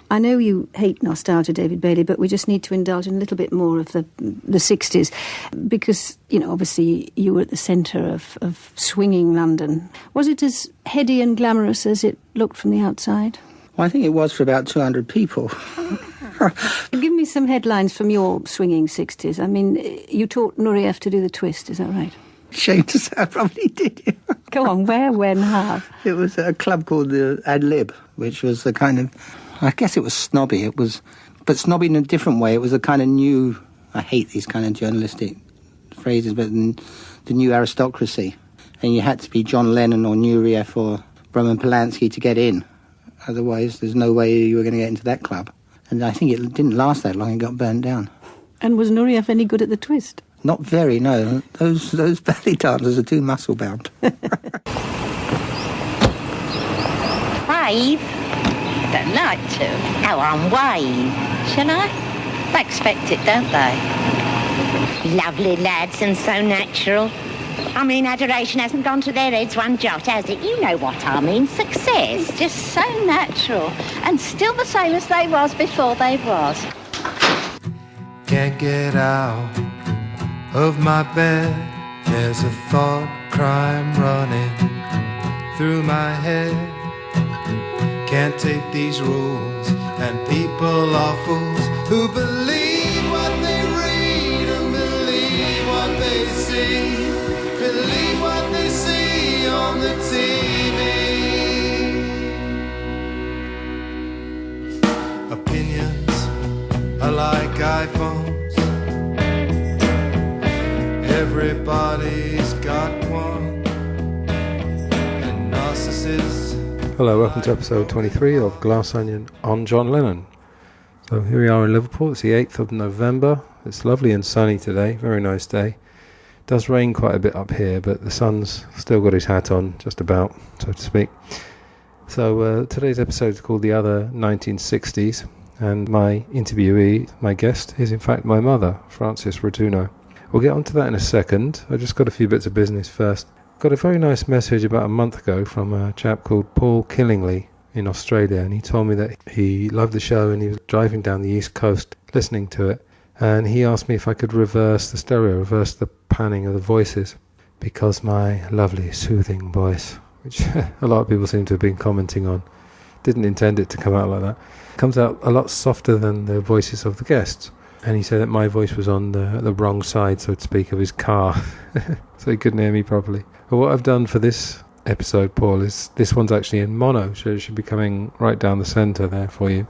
I know you hate nostalgia, David Bailey, but we just need to indulge in a little bit more of the 60s because, you know, obviously you were at the centre of swinging London. Was it as heady and glamorous as it looked from the outside? Well, I think it was for about 200 people. Give me some headlines from your swinging 60s. I mean, you taught Nureyev to do the twist, is that right? Shame to say I probably did. Go on, where, when, how? It was a club called the Ad Lib, which was a kind of, I guess it was snobby. It was, but snobby in a different way. It was a kind of new, I hate these kind of journalistic phrases, but the new aristocracy. And you had to be John Lennon or Nureyev or Roman Polanski to get in. Otherwise, there's no way you were going to get into that club. And I think it didn't last that long. It got burned down. And was Nureyev any good at the twist? Not very, no. Those belly dancers are too muscle-bound. Wave? I don't like to. Oh, on wave. Shall I? They expect it, don't they? Lovely lads and so natural. I mean, adoration hasn't gone to their heads one jot, has it? You know what I mean. Success. It's just so natural. And still the same as they was before they was. Can't get out of my bed. There's a thought crime running through my head. Can't take these rules, and people are fools who believe what they read and believe what they see. Believe what they see on the TV. Opinions are like iPhones. Everybody's got one. And narcissists. Hello, welcome to episode 23 of Glass Onion on John Lennon. So here we are in Liverpool. It's the 8th of November. It's lovely and sunny today. Very nice day. It does rain quite a bit up here, but the sun's still got his hat on, just about, so to speak. So today's episode is called The Other 1960s, and my interviewee, my guest, is in fact my mother, Frances Rotunno. We'll get onto that in a second. I just got a few bits of business first. Got a very nice message about a month ago from a chap called Paul Killingley in Australia, and he told me that he loved the show and he was driving down the East Coast listening to it, and he asked me if I could reverse the panning of the voices, because my lovely soothing voice, which a lot of people seem to have been commenting on, didn't intend it to come out like that, comes out a lot softer than the voices of the guests. And he said that my voice was on the wrong side, so to speak, of his car, so he couldn't hear me properly. But what I've done for this episode, Paul, is this one's actually in mono, so it should be coming right down the centre there for you.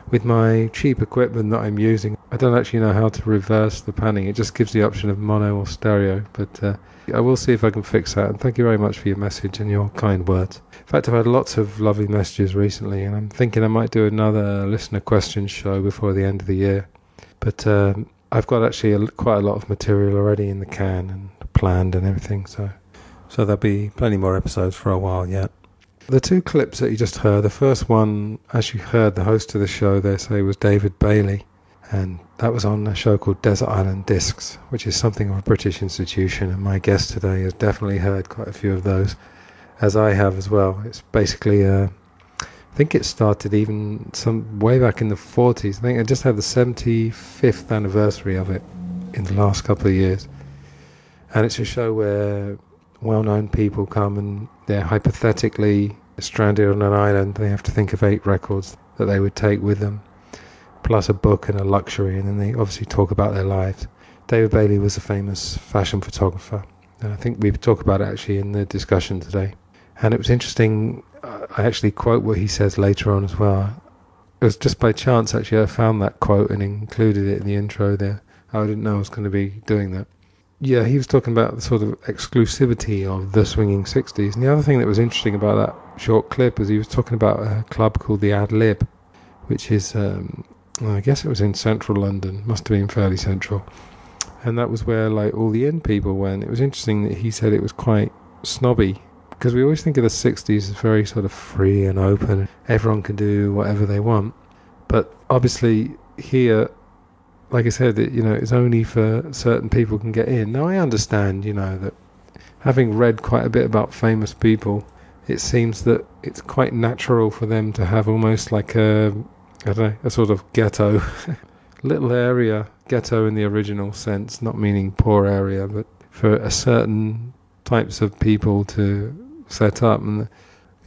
With my cheap equipment that I'm using, I don't actually know how to reverse the panning. It just gives the option of mono or stereo, but I will see if I can fix that. And thank you very much for your message and your kind words. In fact, I've had lots of lovely messages recently, and I'm thinking I might do another listener questions show before the end of the year. But I've got actually quite a lot of material already in the can and planned and everything, so there'll be plenty more episodes for a while yet. The two clips that you just heard, the first one, as you heard the host of the show there say, was David Bailey, and that was on a show called Desert Island Discs, which is something of a British institution, and my guest today has definitely heard quite a few of those, as I have as well. It's basically I think it started even some way back in the 40s. I think I just had the 75th anniversary of it in the last couple of years. And it's a show where well-known people come and they're hypothetically stranded on an island. They have to think of 8 records that they would take with them, plus a book and a luxury, and then they obviously talk about their lives. David Bailey was a famous fashion photographer, and I think we talk about it actually in the discussion today. And it was interesting, I actually quote what he says later on as well. It was just by chance actually I found that quote and included it in the intro there. I didn't know I was going to be doing that. Yeah, he was talking about the sort of exclusivity of the Swinging Sixties. And the other thing that was interesting about that short clip is he was talking about a club called the Ad Lib, which is, I guess it was in central London, must have been fairly central. And that was where like all the in people went. It was interesting that he said it was quite snobby, because we always think of the 60s as very sort of free and open. Everyone can do whatever they want. But obviously here, like I said, it's only for certain people can get in. Now I understand, that having read quite a bit about famous people, it seems that it's quite natural for them to have almost like a I don't know, a sort of ghetto, little area, ghetto in the original sense, not meaning poor area, but for a certain types of people to set up. And,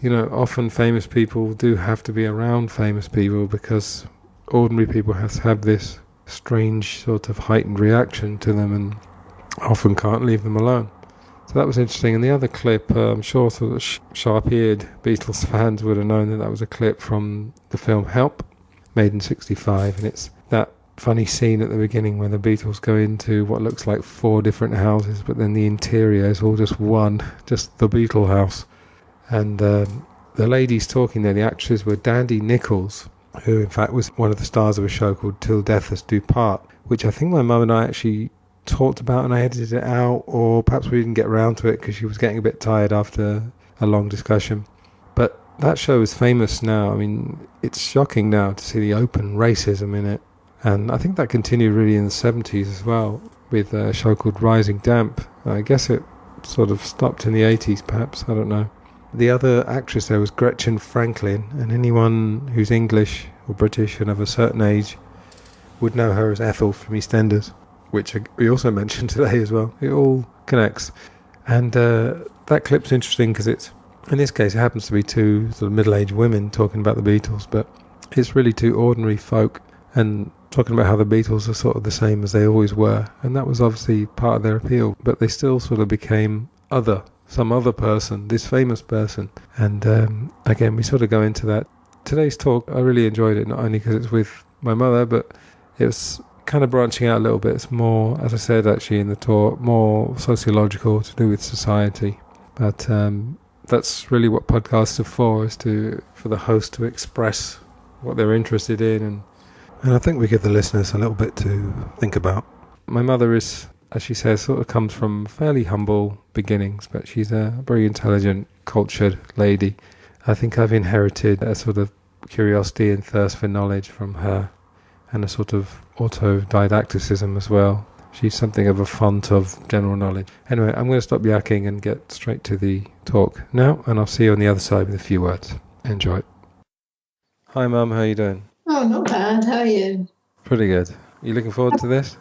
often famous people do have to be around famous people because ordinary people have to have this strange sort of heightened reaction to them and often can't leave them alone. So that was interesting. And the other clip, I'm sure sort of sharp-eared Beatles fans would have known that was a clip from the film Help, made in 1965, and it's that funny scene at the beginning where the Beatles go into what looks like 4 different houses, but then the interior is all just one, just the Beatle house. And the ladies talking there, the actresses, were Dandy Nichols, who in fact was one of the stars of a show called Till Death Us Do Part, which I think my mum and I actually talked about and I edited it out, or perhaps we didn't get around to it because she was getting a bit tired after a long discussion. But that show is famous now. I mean, it's shocking now to see the open racism in it. And I think that continued really in the 70s as well, with a show called Rising Damp. I guess it sort of stopped in the 80s perhaps, I don't know. The other actress there was Gretchen Franklin, and anyone who's English or British and of a certain age would know her as Ethel from EastEnders, which we also mentioned today as well. It all connects. And that clip's interesting because it's, in this case, it happens to be 2 sort of middle-aged women talking about the Beatles, but it's really 2 ordinary folk and talking about how the Beatles are sort of the same as they always were. And that was obviously part of their appeal, but they still sort of became some other person, this famous person. And again, we sort of go into that. Today's talk, I really enjoyed it, not only because it's with my mother, but it was kind of branching out a little bit. It's more, as I said actually in the talk, more sociological, to do with society. But that's really what podcasts are for, is for the host to express what they're interested in. And I think we give the listeners a little bit to think about. My mother is, as she says, sort of comes from fairly humble beginnings, but she's a very intelligent, cultured lady. I think I've inherited a sort of curiosity and thirst for knowledge from her, and a sort of autodidacticism as well. She's something of a font of general knowledge. Anyway, I'm going to stop yakking and get straight to the talk now, and I'll see you on the other side with a few words. Enjoy. Hi Mum, how are you doing? Oh, not bad. How are you? Pretty good. You looking forward to this?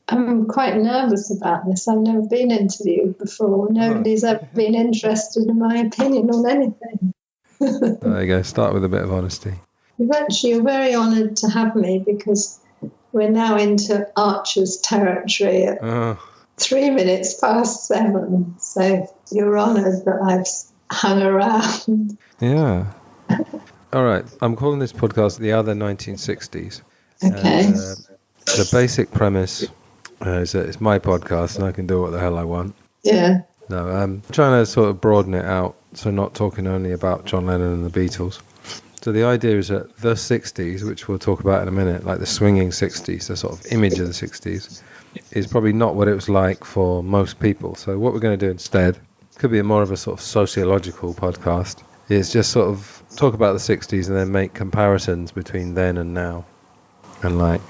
I'm quite nervous about this. I've never been interviewed before. Nobody's ever been interested in my opinion on anything. There you go. Start with a bit of honesty. You're very honoured to have me, because we're now into Archer's territory at 3 minutes past 7. So you're honoured that I've hung around. Yeah. All right. I'm calling this podcast The Other 1960s. Okay. And, the basic premise is that it's my podcast and I can do what the hell I want. Yeah. No, I'm trying to sort of broaden it out, so not talking only about John Lennon and the Beatles. So the idea is that the 60s, which we'll talk about in a minute, like the swinging 60s, the sort of image of the 60s, is probably not what it was like for most people. So what we're going to do instead, could be more of a sort of sociological podcast, is just sort of talk about the 60s and then make comparisons between then and now. And like,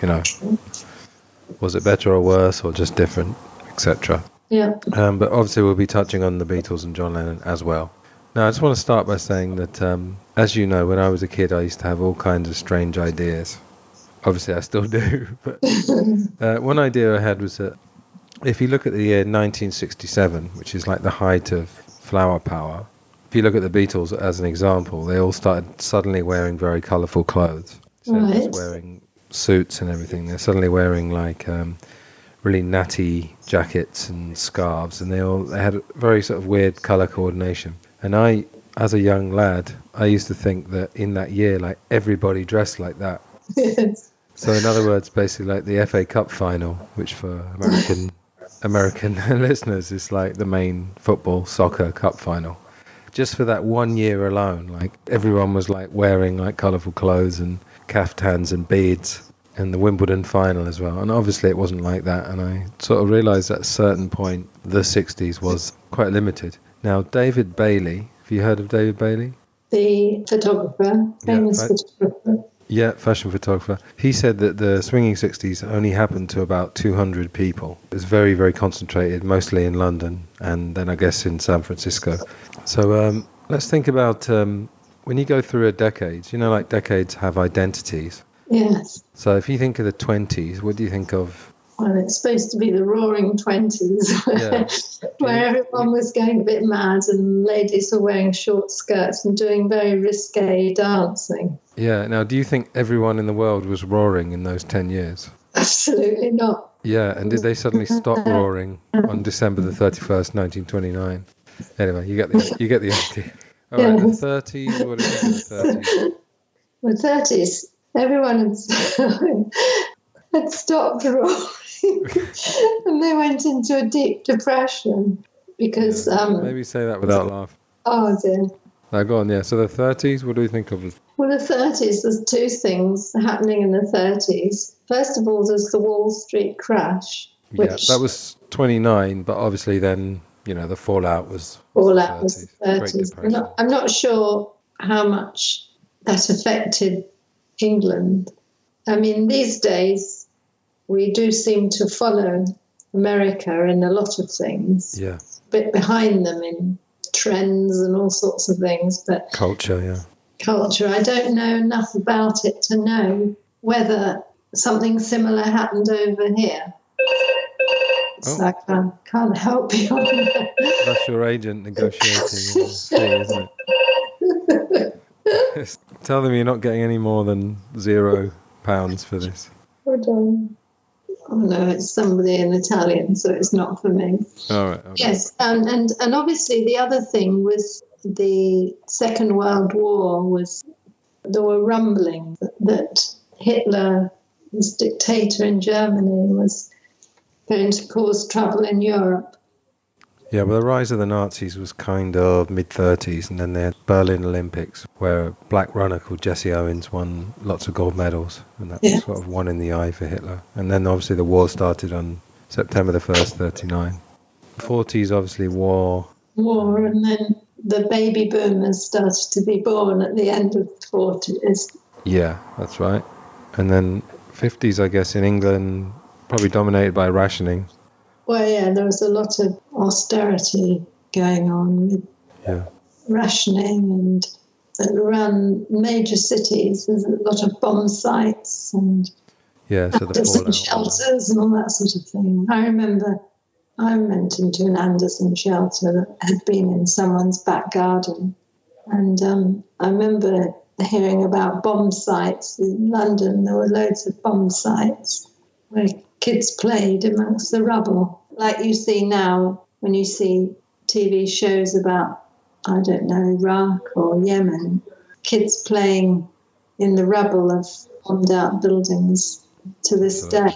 was it better or worse or just different, etc. Yeah. But obviously we'll be touching on the Beatles and John Lennon as well. Now, I just want to start by saying that, as you know, when I was a kid, I used to have all kinds of strange ideas. Obviously, I still do. But one idea I had was that if you look at the year 1967, which is like the height of flower power, if you look at the Beatles as an example, they all started suddenly wearing very colourful colours. So right. Wearing suits and everything. They're suddenly wearing like really natty jackets and scarves, and they had very sort of weird colour coordination. And I, as a young lad, I used to think that in that year, like, everybody dressed like that. Yes. So in other words, basically like the FA Cup final, which for American listeners is like the main football, soccer cup final. Just for that 1 year alone, like, everyone was like wearing like colourful clothes and caftans and beads, and the Wimbledon final as well. And obviously it wasn't like that, and I sort of realised at a certain point the 60s was quite limited. Now, David Bailey, have you heard of David Bailey? The photographer, famous photographer. Yeah, fashion photographer. He said that the swinging 60s only happened to about 200 people. It was very, very concentrated, mostly in London, and then I guess in San Francisco. So let's think about when you go through a decade, like decades have identities. Yes. So if you think of the 20s, what do you think of? Well, it's supposed to be the roaring 20s, where everyone was going a bit mad and ladies were wearing short skirts and doing very risque dancing. Yeah. Now, do you think everyone in the world was roaring in those 10 years? Absolutely not. Yeah, and did they suddenly stop roaring on December the 31st, 1929? Anyway, you get the idea. All right, the 30s, what do you think of the 30s? The 30s, everyone had stopped roaring and they went into a deep depression because... maybe say that without laughing. Oh, dear. Now, go on, yeah. So the 30s, what do you think of? Well, the 30s, there's two things happening in the 30s. First of all, there's the Wall Street crash. Which that was 29, but obviously then, the fallout was... Fallout was the 30s. I'm not sure how much that affected England. I mean, these days, we do seem to follow America in a lot of things. Yeah. A bit behind them in trends and all sorts of things, but... Culture, I don't know enough about it to know whether something similar happened over here. So I can't help you on that. That's your agent negotiating, isn't it? Tell them you're not getting any more than £0 for this. Hold on. Oh no, it's somebody in Italian, so it's not for me. All right. Okay. Yes, and obviously the other thing was the Second World War was there were rumblings that Hitler, this dictator in Germany, was going to cause trouble in Europe. Yeah, well, the rise of the Nazis was kind of mid-30s, and then they had Berlin Olympics, where a black runner called Jesse Owens won lots of gold medals, and that was sort of one in the eye for Hitler. And then obviously the war started on September the 1st, 39. 40s, obviously, war, and then the baby boomers started to be born at the end of the 40s. Yeah, that's right. And then 50s, I guess, in England, probably dominated by rationing. Well, yeah, there was a lot of austerity going on with rationing, and around major cities there's a lot of bomb sites and Anderson shelters and all that sort of thing. I remember I went into an Anderson shelter that had been in someone's back garden, and I remember hearing about bomb sites in London. There were loads of bomb sites where kids played amongst the rubble, like you see now when you see TV shows about, I don't know, Iraq or Yemen, kids playing in the rubble of bombed out buildings to this day.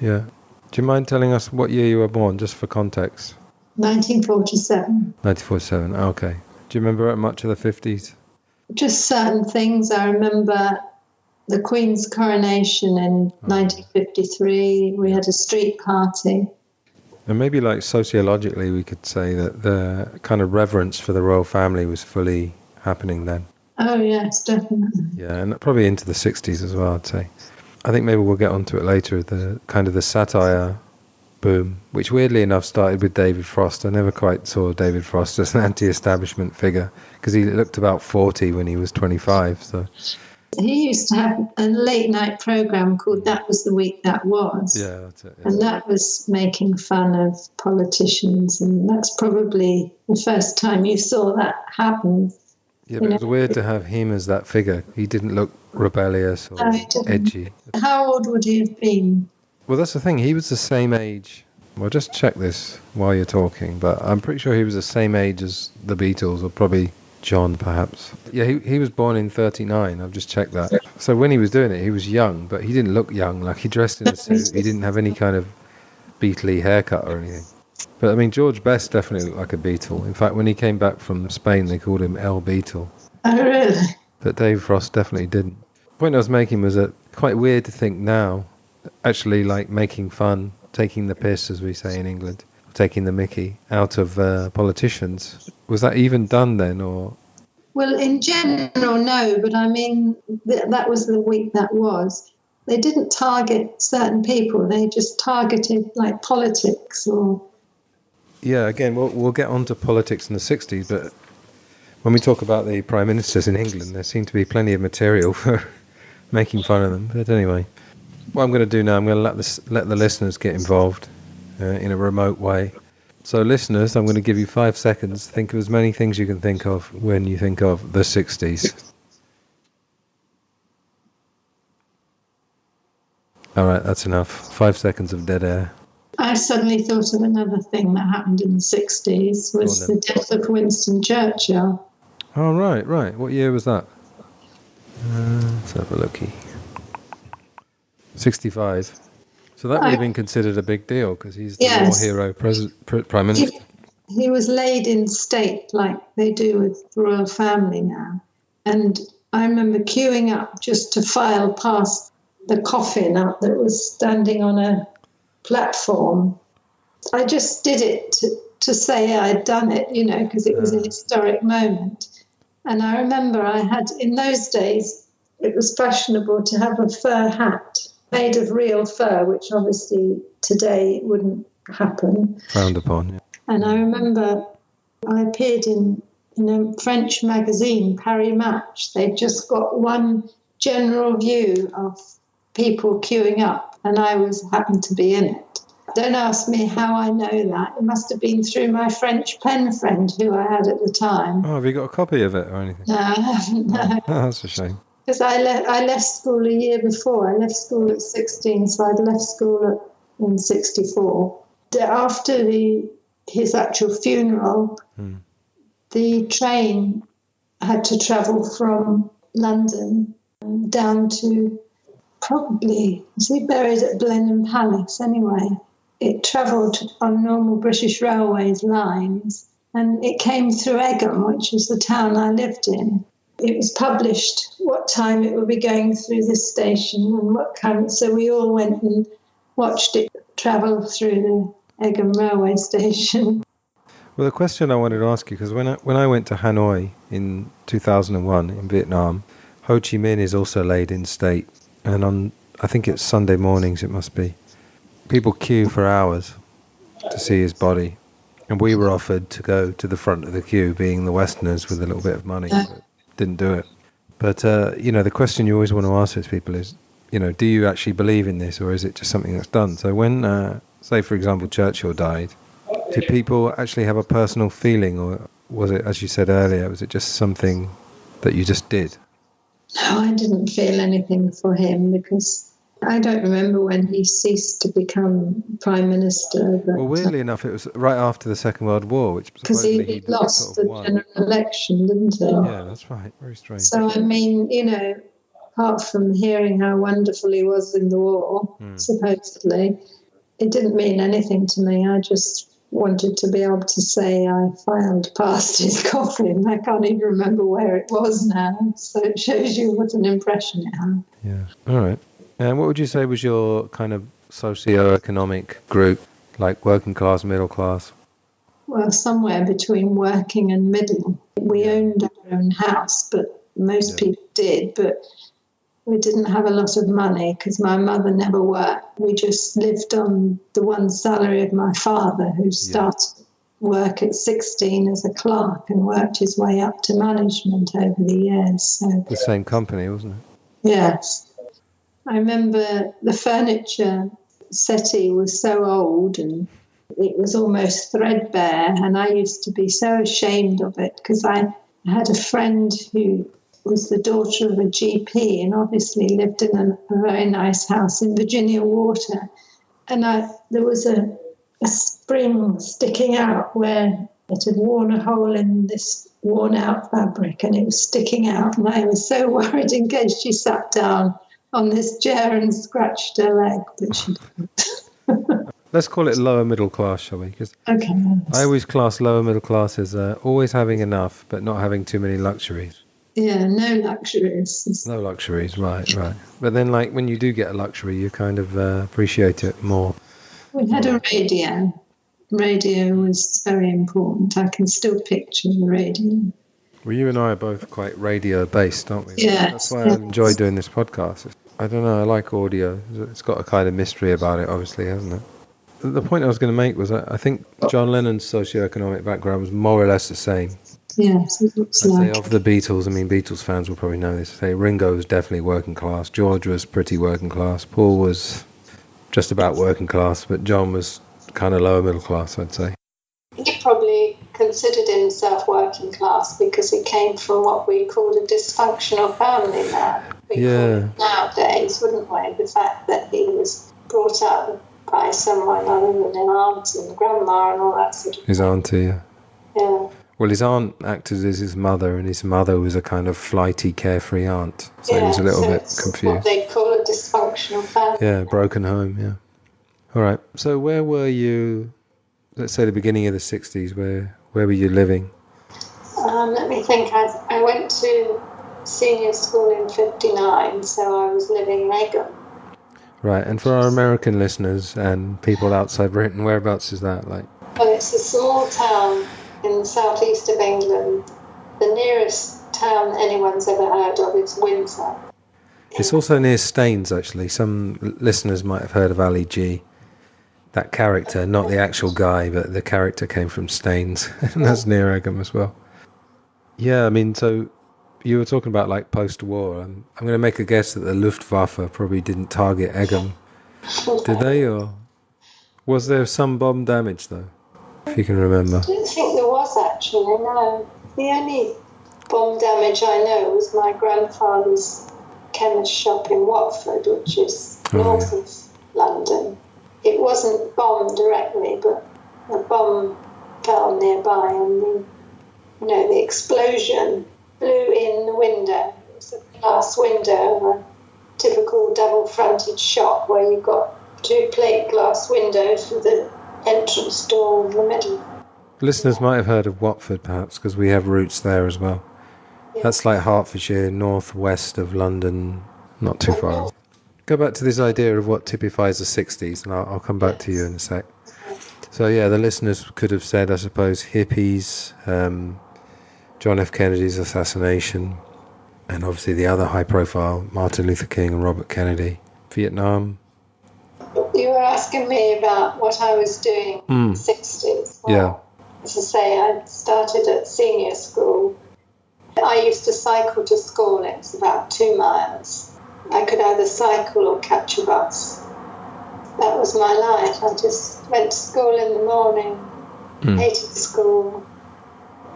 Yeah. Do you mind telling us what year you were born, just for context? 1947. 1947, okay. Do you remember much of the 50s? Just certain things. I remember the Queen's coronation in 1953. We had a street party. And maybe like sociologically we could say that the kind of reverence for the royal family was fully happening then. Oh yes, definitely. Yeah, and probably into the 60s as well, I'd say. I think maybe we'll get onto it later, the kind of the satire boom, which weirdly enough started with David Frost. I never quite saw David Frost as an anti-establishment figure because he looked about 40 when he was 25. So he used to have a late night program called That Was the Week That Was. Yeah, that's it. Yeah. And that was making fun of politicians, and that's probably the first time you saw that happen. Yeah, but it was weird to have him as that figure. He didn't look rebellious or edgy. How old would he have been? Well, that's the thing. He was the same age. Well, just check this while you're talking, but I'm pretty sure he was the same age as the Beatles, or probably John, perhaps. Yeah, he was born in 39. I've just checked that. So when he was doing it, he was young, but he didn't look young. Like, he dressed in a suit. He didn't have any kind of Beatle-y haircut or anything. But, I mean, George Best definitely looked like a Beatle. In fact, when he came back from Spain, they called him El Beatle. Oh, really? But Dave Frost definitely didn't. The point I was making was that quite weird to think now, actually, like, making fun, taking the piss, as we say in England, taking the mickey out of politicians. Was that even done then, or...? Well, in general, no, but I mean, that was the week that was. They didn't target certain people. They just targeted, like, politics or... Yeah, again, we'll get on to politics in the 60s, but When we talk about the prime ministers in England, there seemed to be plenty of material for making fun of them. But anyway, what I'm going to do now, I'm going to let the listeners get involved in a remote way. So listeners, I'm going to give you 5 seconds. Think of as many things you can think of when you think of the 60s. All right, that's enough. 5 seconds of dead air. I suddenly thought of another thing that happened in the 60s, was the death of Winston Churchill. Oh, right. What year was that? Let's have a looky. 65. So that would have been considered a big deal because he's the war hero prime minister. He was laid in state like they do with the royal family now. And I remember queuing up just to file past the coffin up that was standing on a platform. I just did it to say I'd done it, because it was a historic moment. And I remember in those days, it was fashionable to have a fur hat made of real fur, which obviously today wouldn't happen. Frowned upon, yeah. And I remember I appeared in a French magazine, Paris Match. They'd just got one general view of people queuing up, and I happened to be in it. Don't ask me how I know that. It must have been through my French pen friend who I had at the time. Oh, have you got a copy of it or anything? No, I haven't. No. Oh, that's a shame. Because I left school a year before. I left school at 16, so I'd left school in 64. After his actual funeral, the train had to travel from London down to probably, was he buried at Lennon Palace anyway? It travelled on normal British Railways lines, and it came through Egham, which is the town I lived in. It was published what time it would be going through this station and what kind. So we all went and watched it travel through the Egham railway station. Well, the question I wanted to ask you, because when I went to Hanoi in 2001 in Vietnam, Ho Chi Minh is also laid in state, and on, I think it's Sunday mornings it must be, people queue for hours to see his body, and we were offered to go to the front of the queue, being the Westerners with a little bit of money, but didn't do it. But the question you always want to ask those people is, do you actually believe in this, or is it just something that's done? So when, say for example, Churchill died, did people actually have a personal feeling, or was it, as you said earlier, was it just something that you just did? No, I didn't feel anything for him because I don't remember when he ceased to become Prime Minister. But, well, weirdly enough, it was right after the Second World War, which because he lost the general election, didn't he? Yeah, that's right. Very strange. So, I mean, apart from hearing how wonderful he was in the war, supposedly, it didn't mean anything to me. I just wanted to be able to say I filed past his coffin. I can't even remember where it was now. So it shows you what an impression it had. Yeah. All right. And what would you say was your kind of socio-economic group, like working class, middle class? Well, somewhere between working and middle. We owned our own house, but most people did. But we didn't have a lot of money because my mother never worked. We just lived on the one salary of my father, who started work at 16 as a clerk and worked his way up to management over the years. So the same company, wasn't it? Yes. I remember the furniture settee was so old and it was almost threadbare, and I used to be so ashamed of it because I had a friend who was the daughter of a GP and obviously lived in a very nice house in Virginia Water. And there was a spring sticking out where it had worn a hole in this worn-out fabric, and it was sticking out. And I was so worried in case she sat down on this chair and scratched her leg, but she didn't. Let's call it lower middle class, shall we? Because I always class lower middle class as always having enough, but not having too many luxuries. Yeah, no luxuries. No luxuries, right. But then, like, when you do get a luxury, you kind of appreciate it more. We had a radio. Radio was very important. I can still picture the radio. Well, you and I are both quite radio-based, aren't we? Yeah. That's why I enjoy doing this podcast. I don't know, I like audio. It's got a kind of mystery about it, obviously, hasn't it? the point I was going to make was I think John Lennon's socioeconomic background was more or less the same. Yes, it looks I'd like. say of the Beatles, I mean, Beatles fans will probably know this. Say Ringo was definitely working class. George was pretty working class. Paul was just about working class, but John was kind of lower middle class, I'd say. He probably considered himself working class because he came from what we called a dysfunctional family nowadays, wouldn't we? The fact that he was brought up by someone other than an aunt and grandma and all that sort of His auntie, yeah. Yeah. Well, his aunt acted as his mother, and his mother was a kind of flighty, carefree aunt. So he was a little bit confused. What they call a dysfunctional family. Yeah, broken home, yeah. All right. So where were you, let's say the beginning of the 60s, where were you living? Let me think. I went to senior school in 59, so I was living in Egham. Right, and for our American listeners and people outside Britain, whereabouts is that like? Well, it's a small town in the southeast of England. The nearest town anyone's ever heard of is Windsor. It's also near Staines, actually. Some listeners might have heard of Ali G. That character, not the actual guy, but the character came from Staines, and that's near Egham as well. Yeah, I mean, so you were talking about like post-war. I'm going to make a guess that the Luftwaffe probably didn't target Egham. Did they, or was there some bomb damage though? If you can remember. I don't think there was actually, no. The only bomb damage I know was my grandfather's chemist shop in Watford, which is north of London. It wasn't bombed directly, but a bomb fell nearby, and the explosion blew in the window. It was a glass window, a typical double-fronted shop where you've got two plate glass windows with the entrance door in the middle. Listeners might have heard of Watford, perhaps, because we have roots there as well. Yeah. That's like Hertfordshire, northwest of London, not too far. Go back to this idea of what typifies the 60s, and I'll come back to you in a sec. So, yeah, the listeners could have said, I suppose, hippies, John F. Kennedy's assassination, and obviously the other high-profile, Martin Luther King and Robert Kennedy, Vietnam. You were asking me about what I was doing in the 60s. Well, yeah. As I say, I started at senior school. I used to cycle to school. It was about 2 miles. I could either cycle or catch a bus. That was my life. I just went to school in the morning, hated school,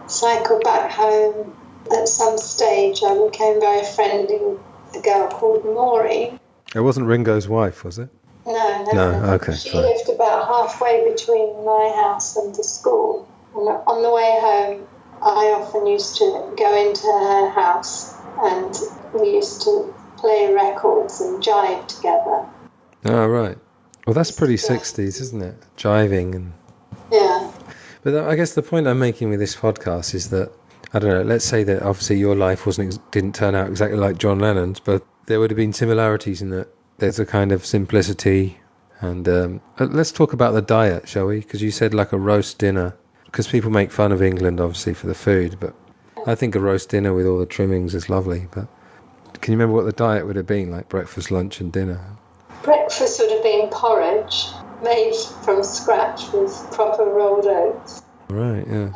cycled back home. At some stage, I became very friendly with a girl called Maureen. It wasn't Ringo's wife, was it? No, okay. She lived about halfway between my house and the school. And on the way home, I often used to go into her house, and we used to play records and jive together. Oh, right. Well, that's pretty 60s, isn't it? Jiving and... Yeah. But I guess the point I'm making with this podcast is that, I don't know, let's say that obviously your life didn't turn out exactly like John Lennon's, but there would have been similarities in that there's a kind of simplicity. And let's talk about the diet, shall we? Because you said like a roast dinner, because people make fun of England, obviously, for the food, but I think a roast dinner with all the trimmings is lovely. But can you remember what the diet would have been, like breakfast, lunch and dinner? Breakfast would have been porridge, made from scratch with proper rolled oats. Right, yeah.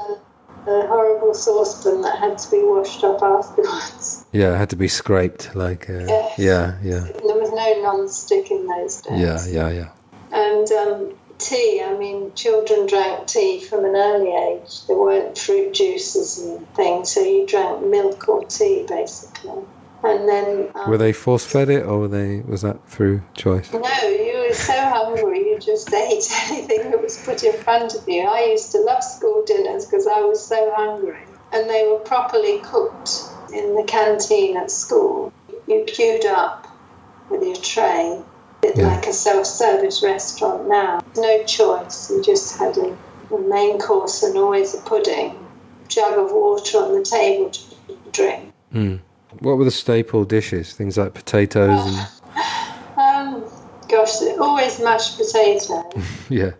A horrible saucepan that had to be washed up afterwards. Yeah, it had to be scraped, like... Yes. Yeah. There was no non-stick in those days. Yeah. And tea, I mean, children drank tea from an early age. There weren't fruit juices and things, so you drank milk or tea, basically. And then... were they force-fed it, or was that through choice? No, you were so hungry, you just ate anything that was put in front of you. I used to love school dinners because I was so hungry. And they were properly cooked in the canteen at school. You queued up with your tray, a bit like a self-service restaurant now. No choice, you just had a main course and always a pudding, jug of water on the table to drink. What were the staple dishes? Things like potatoes and... always mashed potatoes. Yeah.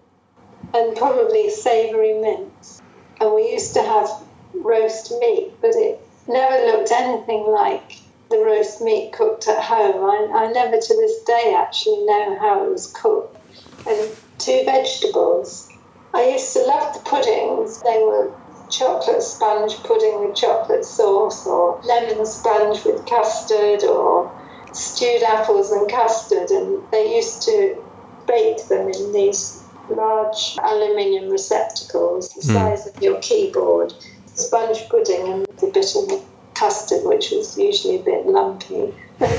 And probably savoury mince. And we used to have roast meat, but it never looked anything like the roast meat cooked at home. I never to this day actually know how it was cooked. And two vegetables. I used to love the puddings. They were chocolate sponge pudding with chocolate sauce, or lemon sponge with custard, or stewed apples and custard. And they used to bake them in these large aluminium receptacles the size of your keyboard. Sponge pudding and a bit of custard, which was usually a bit lumpy. But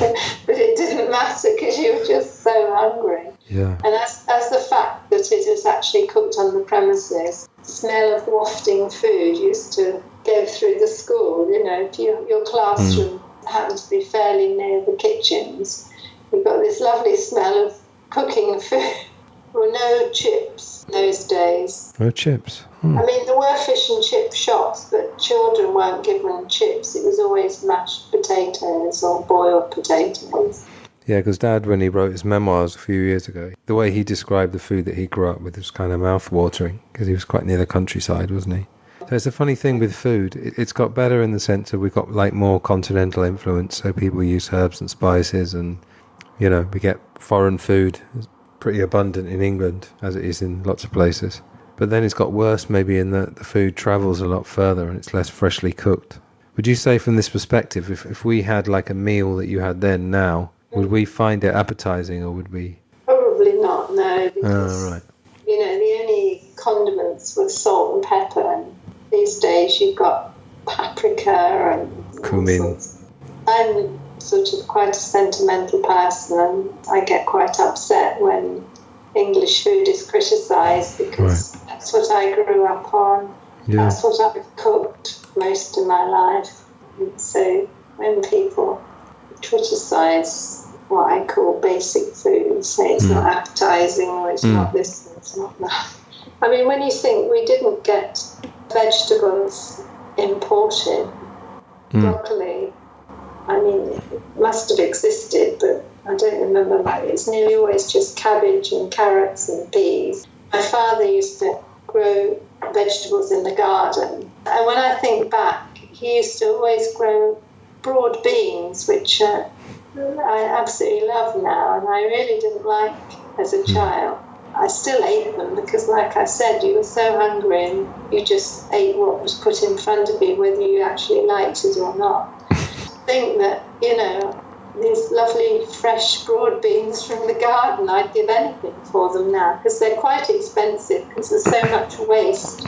it didn't matter because you were just so hungry. Yeah. And as the fact that it is actually cooked on the premises, the smell of wafting food used to go through the school. You know, if your classroom happened to be fairly near the kitchens, you got this lovely smell of cooking food. There were no chips those days. No chips? I mean, there were fish and chip shops, but children weren't given chips. It was always mashed potatoes or boiled potatoes. Yeah, because Dad, when he wrote his memoirs a few years ago, the way he described the food that he grew up with was kind of mouth-watering, because he was quite near the countryside, wasn't he? So it's a funny thing with food. It's got better in the sense that we've got like more continental influence, so people use herbs and spices, and, you know, we get foreign food. It's pretty abundant in England, as it is in lots of places. But then it's got worse maybe in that the food travels a lot further and it's less freshly cooked. Would you say from this perspective, if we had like a meal that you had then now, would we find it appetizing, or would we? Probably not, no. Because, right. you know, the only condiments were salt and pepper. And these days you've got paprika and cumin. I'm sort of quite a sentimental person, and I get quite upset when English food is criticised, because that's what I grew up on. Yeah. That's what I've cooked most of my life. And so when people criticise what I call basic food, say it's not appetising, or it's not this, it's not that. I mean, when you think we didn't get vegetables imported, broccoli, I mean, it must have existed, but I don't remember. It's nearly always just cabbage and carrots and peas. My father used to grow vegetables in the garden. And when I think back, he used to always grow broad beans, which I absolutely love now, and I really didn't like as a child. I still ate them because, like I said, you were so hungry and you just ate what was put in front of you, whether you actually liked it or not. I think that, you know, these lovely fresh broad beans from the garden, I'd give anything for them now, because they're quite expensive because there's so much waste.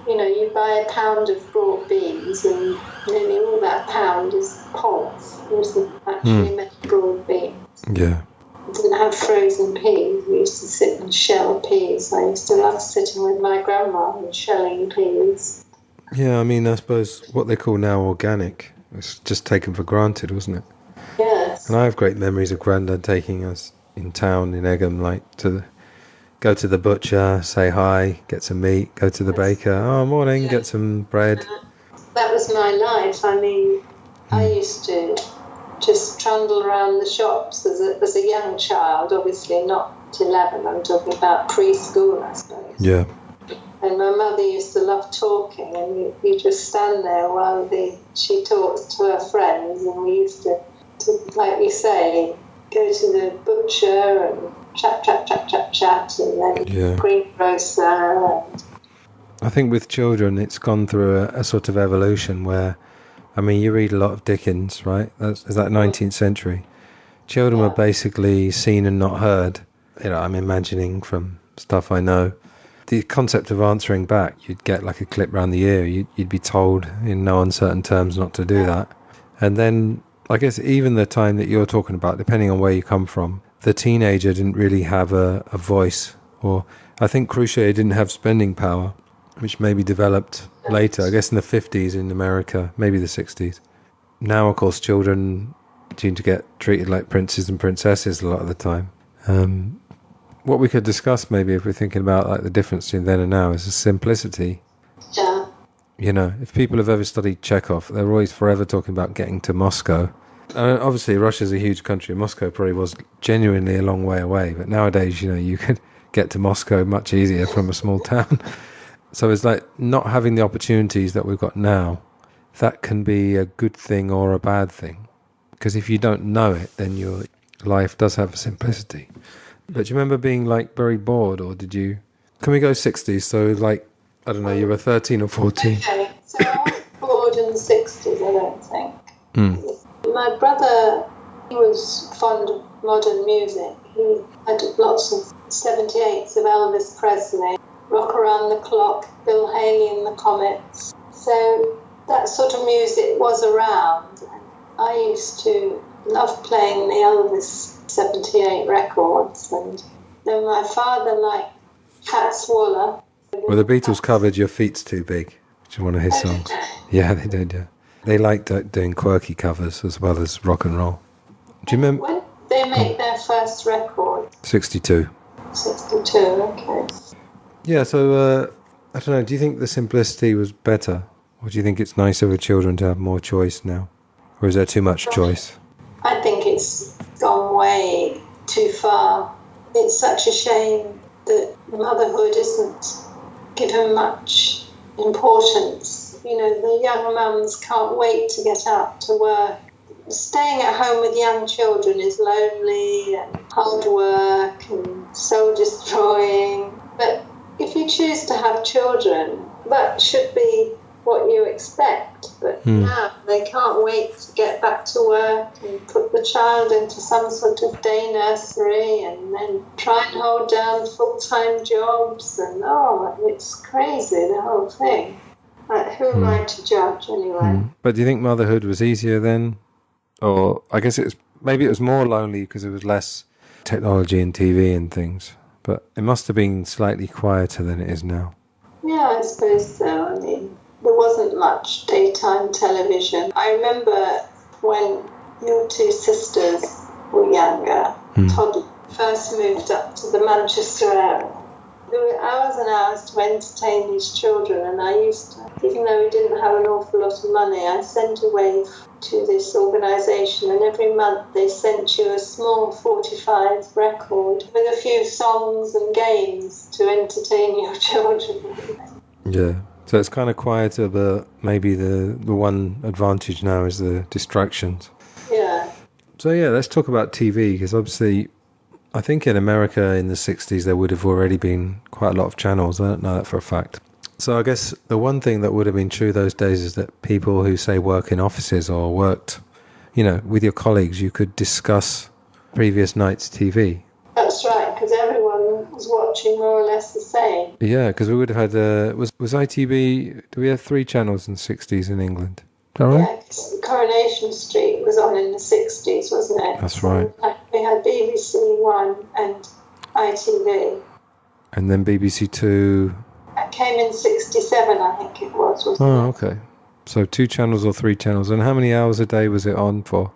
You know, you buy a pound of broad beans and nearly all that pound is pods. It wasn't actually meant broad beans. Yeah. We didn't have frozen peas. We used to sit and shell peas. I used to love sitting with my grandma and shelling peas. Yeah, I mean, I suppose what they call now organic was just taken for granted, wasn't it? Yes. And I have great memories of Grandad taking us in town in Egham, like go to the butcher, say hi, get some meat, go to the baker, morning, get some bread. That was my life. I mean, I used to just trundle around the shops as a young child, obviously not 11, I'm talking about preschool, I suppose. Yeah. And my mother used to love talking, and you just stand there while she talks to her friends, and we used to, like you say, go to the butcher and chat, and then greengrocer. I think with children, it's gone through a sort of evolution where, I mean, you read a lot of Dickens, right? Is that 19th century? Children were basically seen and not heard. You know, I'm imagining from stuff I know. The concept of answering back, you'd get like a clip round the ear. You'd be told in no uncertain terms not to do that. And then, I guess even the time that you're talking about, depending on where you come from, the teenager didn't really have a voice. Or I think crucially, didn't have spending power, which maybe developed later, I guess in the 50s in America, maybe the 60s. Now, of course, children seem to get treated like princes and princesses a lot of the time. What we could discuss maybe if we're thinking about like the difference between then and now is the simplicity. Yeah. You know, if people have ever studied Chekhov, they're always forever talking about getting to Moscow. Obviously, Russia's a huge country. Moscow probably was genuinely a long way away. But nowadays, you know, you could get to Moscow much easier from a small town. So it's like not having the opportunities that we've got now. That can be a good thing or a bad thing. Because if you don't know it, then your life does have a simplicity. But do you remember being like very bored, or did you? Can we go 60s? So like, I don't know, you were 13 or 14. Okay, so I wasn't bored in the 60s, I don't think. My brother, he was fond of modern music. He had lots of 78s of Elvis Presley, Rock Around the Clock, Bill Haley and the Comets. So that sort of music was around. I used to love playing the Elvis 78 records, and then my father liked Fats Waller. Well, the Beatles covered Your Feet's Too Big, which is one of his songs. Yeah, they did, yeah. They liked doing quirky covers as well as rock and roll. Do you remember? When did they make their first record? 62. 62, okay. Yeah, so, I don't know, do you think the simplicity was better? Or do you think it's nicer for children to have more choice now? Or is there too much choice? I think it's gone way too far. It's such a shame that motherhood isn't given much importance. You know, the young mums can't wait to get out to work. Staying at home with young children is lonely and hard work and soul-destroying. But if you choose to have children, that should be what you expect. But now they can't wait to get back to work and put the child into some sort of day nursery and then try and hold down full-time jobs. And, it's crazy, the whole thing. Who am I to judge, anyway? But do you think motherhood was easier then? Or I guess it was more lonely because there was less technology and TV and things. But it must have been slightly quieter than it is now. Yeah, I suppose so. I mean, there wasn't much daytime television. I remember when your two sisters were younger, Todd first moved up to the Manchester area. There were hours and hours to entertain these children, and I used to, even though we didn't have an awful lot of money, I sent away to this organisation, and every month they sent you a small 45 record with a few songs and games to entertain your children. Yeah, so it's kind of quieter, but maybe the one advantage now is the distractions. Yeah. So yeah, let's talk about TV, because obviously I think in America in the 60s there would have already been quite a lot of channels. I don't know that for a fact. So I guess the one thing that would have been true those days is that people who, say, work in offices or worked, with your colleagues, you could discuss previous night's TV. That's right, because everyone was watching more or less the same. Yeah, because we would have had, was ITV, do we have 3 channels in the 60s in England? Is that right? Yeah, Coronation Street was on in the 60s, wasn't it? That's right. We had BBC One and ITV. And then BBC Two. That came in 67, I think it was, wasn't it? Oh, okay. So 2 channels or 3 channels. And how many hours a day was it on for?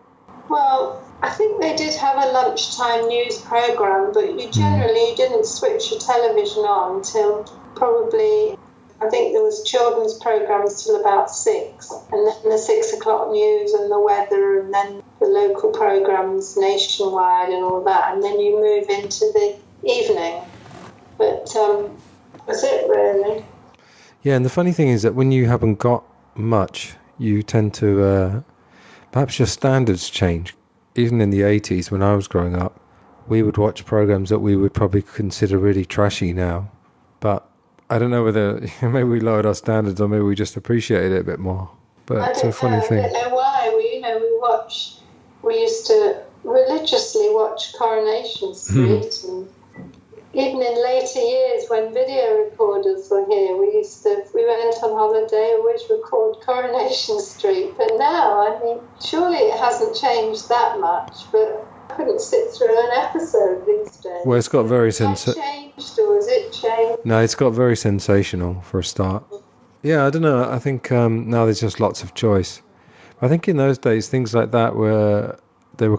Well, I think they did have a lunchtime news programme, but you generally didn't switch your television on until probably, I think there was children's programmes till about 6, and then the 6 o'clock news and the weather, and then the local programmes nationwide and all that, and then you move into the evening. But that's it, really. Yeah, and the funny thing is that when you haven't got much, you tend to, perhaps your standards change. Even in the 80s, when I was growing up, we would watch programmes that we would probably consider really trashy now. But I don't know whether maybe we lowered our standards or maybe we just appreciated it a bit more. But it's a funny thing. I don't know why. We used to religiously watch Coronation Street, and even in later years when video recorders were here, we went on holiday, always record Coronation Street. But now, I mean, surely it hasn't changed that much, but I couldn't sit through an episode these days. Well, it's got very changed, or has it changed? No, it's got very sensational for a start. Yeah, I don't know. I think now there's just lots of choice. I think in those days, things like that were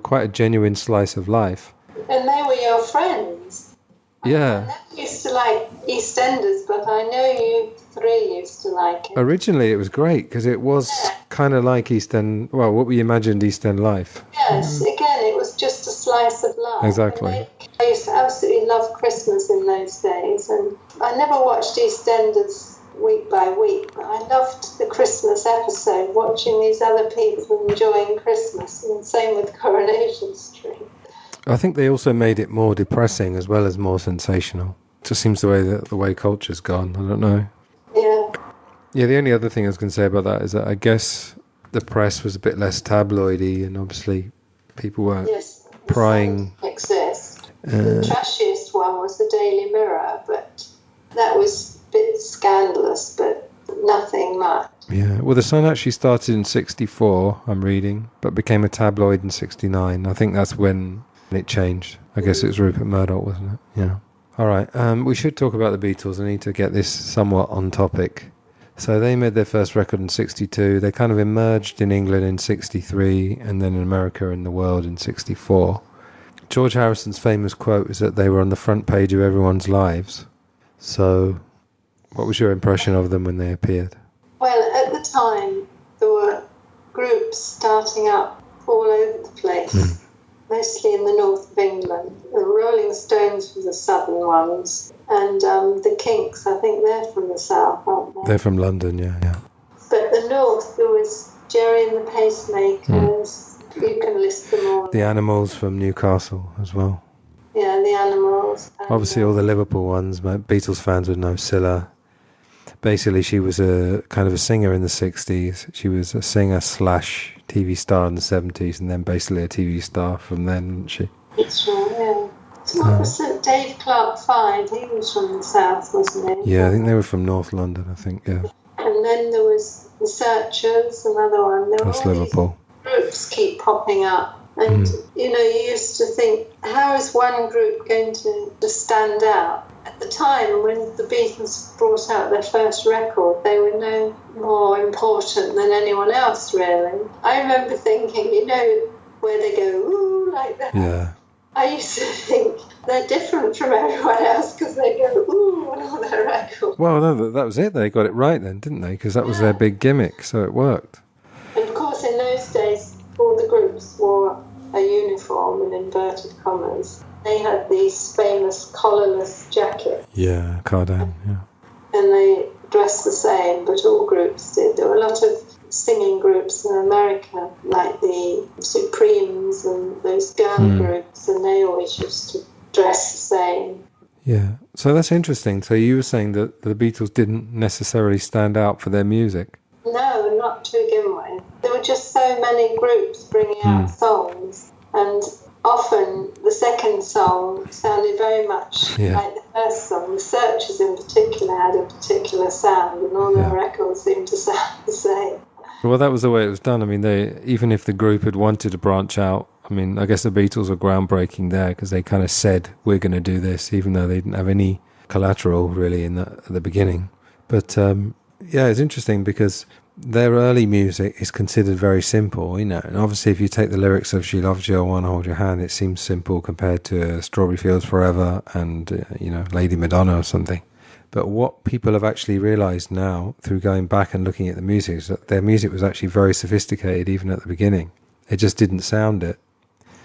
quite a genuine slice of life. And they were your friends. Yeah. I never used to like EastEnders, but I know you 3 used to like it. Originally, it was great because it was kind of like East End, well, what we imagined East End life. Yes, again, it was just a slice of life. Exactly. I used to absolutely love Christmas in those days, and I never watched EastEnders week by week, but I loved the Christmas episode, watching these other people enjoying Christmas, and same with Coronation Street. I think they also made it more depressing as well as more sensational. It just seems the way culture's gone. I don't know. Yeah. Yeah, the only other thing I was going to say about that is that I guess the press was a bit less tabloidy, and obviously people weren't prying. Exist. The trashiest one was the Daily Mirror, but that was a bit scandalous, but nothing much. Yeah, well, the Sun actually started in 1964, I'm reading, but became a tabloid in 1969. I think that's when it changed. I guess it was Rupert Murdoch, wasn't it? Yeah. All right, we should talk about the Beatles. I need to get this somewhat on topic. So they made their first record in 1962. They kind of emerged in England in 1963, and then in America and the world in 1964. George Harrison's famous quote is that they were on the front page of everyone's lives. So what was your impression of them when they appeared? Well, at the time, there were groups starting up all over the place, mostly in the north of England. The Rolling Stones were the southern ones, and the Kinks, I think they're from the south, aren't they? They're from London, yeah. But the north, there was Jerry and the Pacemakers. You can list them all. The Animals from Newcastle as well. Yeah, the Animals. Obviously, all the Liverpool ones. Beatles fans would know Scylla. Basically, she was a kind of a singer in the 60s. She was a singer / TV star in the 70s, and then basically a TV star from then, wasn't she? That's right, yeah. So what was it? Dave Clark 5, he was from the south, wasn't he? Yeah, I think they were from North London, I think, yeah. And then there was the Searchers, another one. That's Liverpool. Groups keep popping up. And, you used to think, how is one group going to stand out? At the time when the Beatles brought out their first record, they were no more important than anyone else, really. I remember thinking, where they go, ooh, like that. Yeah. I used to think they're different from everyone else because they go, ooh, on all their records. Well, no, that was it. They got it right then, didn't they? Because that was their big gimmick, so it worked. And of course, in those days, all the groups wore a uniform in inverted commas. They had these famous collarless jackets. Yeah, Cardan, yeah. And they dressed the same, but all groups did. There were a lot of singing groups in America, like the Supremes and those girl groups, and they always used to dress the same. Yeah, so that's interesting. So you were saying that the Beatles didn't necessarily stand out for their music? No, not to begin with. There were just so many groups bringing out songs, and often the second song sounded very much like the first song. The Searchers in particular had a particular sound, and all their records seemed to sound the same. Well, that was the way it was done. I mean, even if the group had wanted to branch out, I mean, I guess the Beatles were groundbreaking there because they kind of said, we're going to do this, even though they didn't have any collateral really at the beginning. But it's interesting because their early music is considered very simple, and obviously if you take the lyrics of She Loves You, I Want to Hold Your Hand, it seems simple compared to Strawberry Fields Forever and, Lady Madonna or something. But what people have actually realised now through going back and looking at the music is that their music was actually very sophisticated even at the beginning. It just didn't sound it.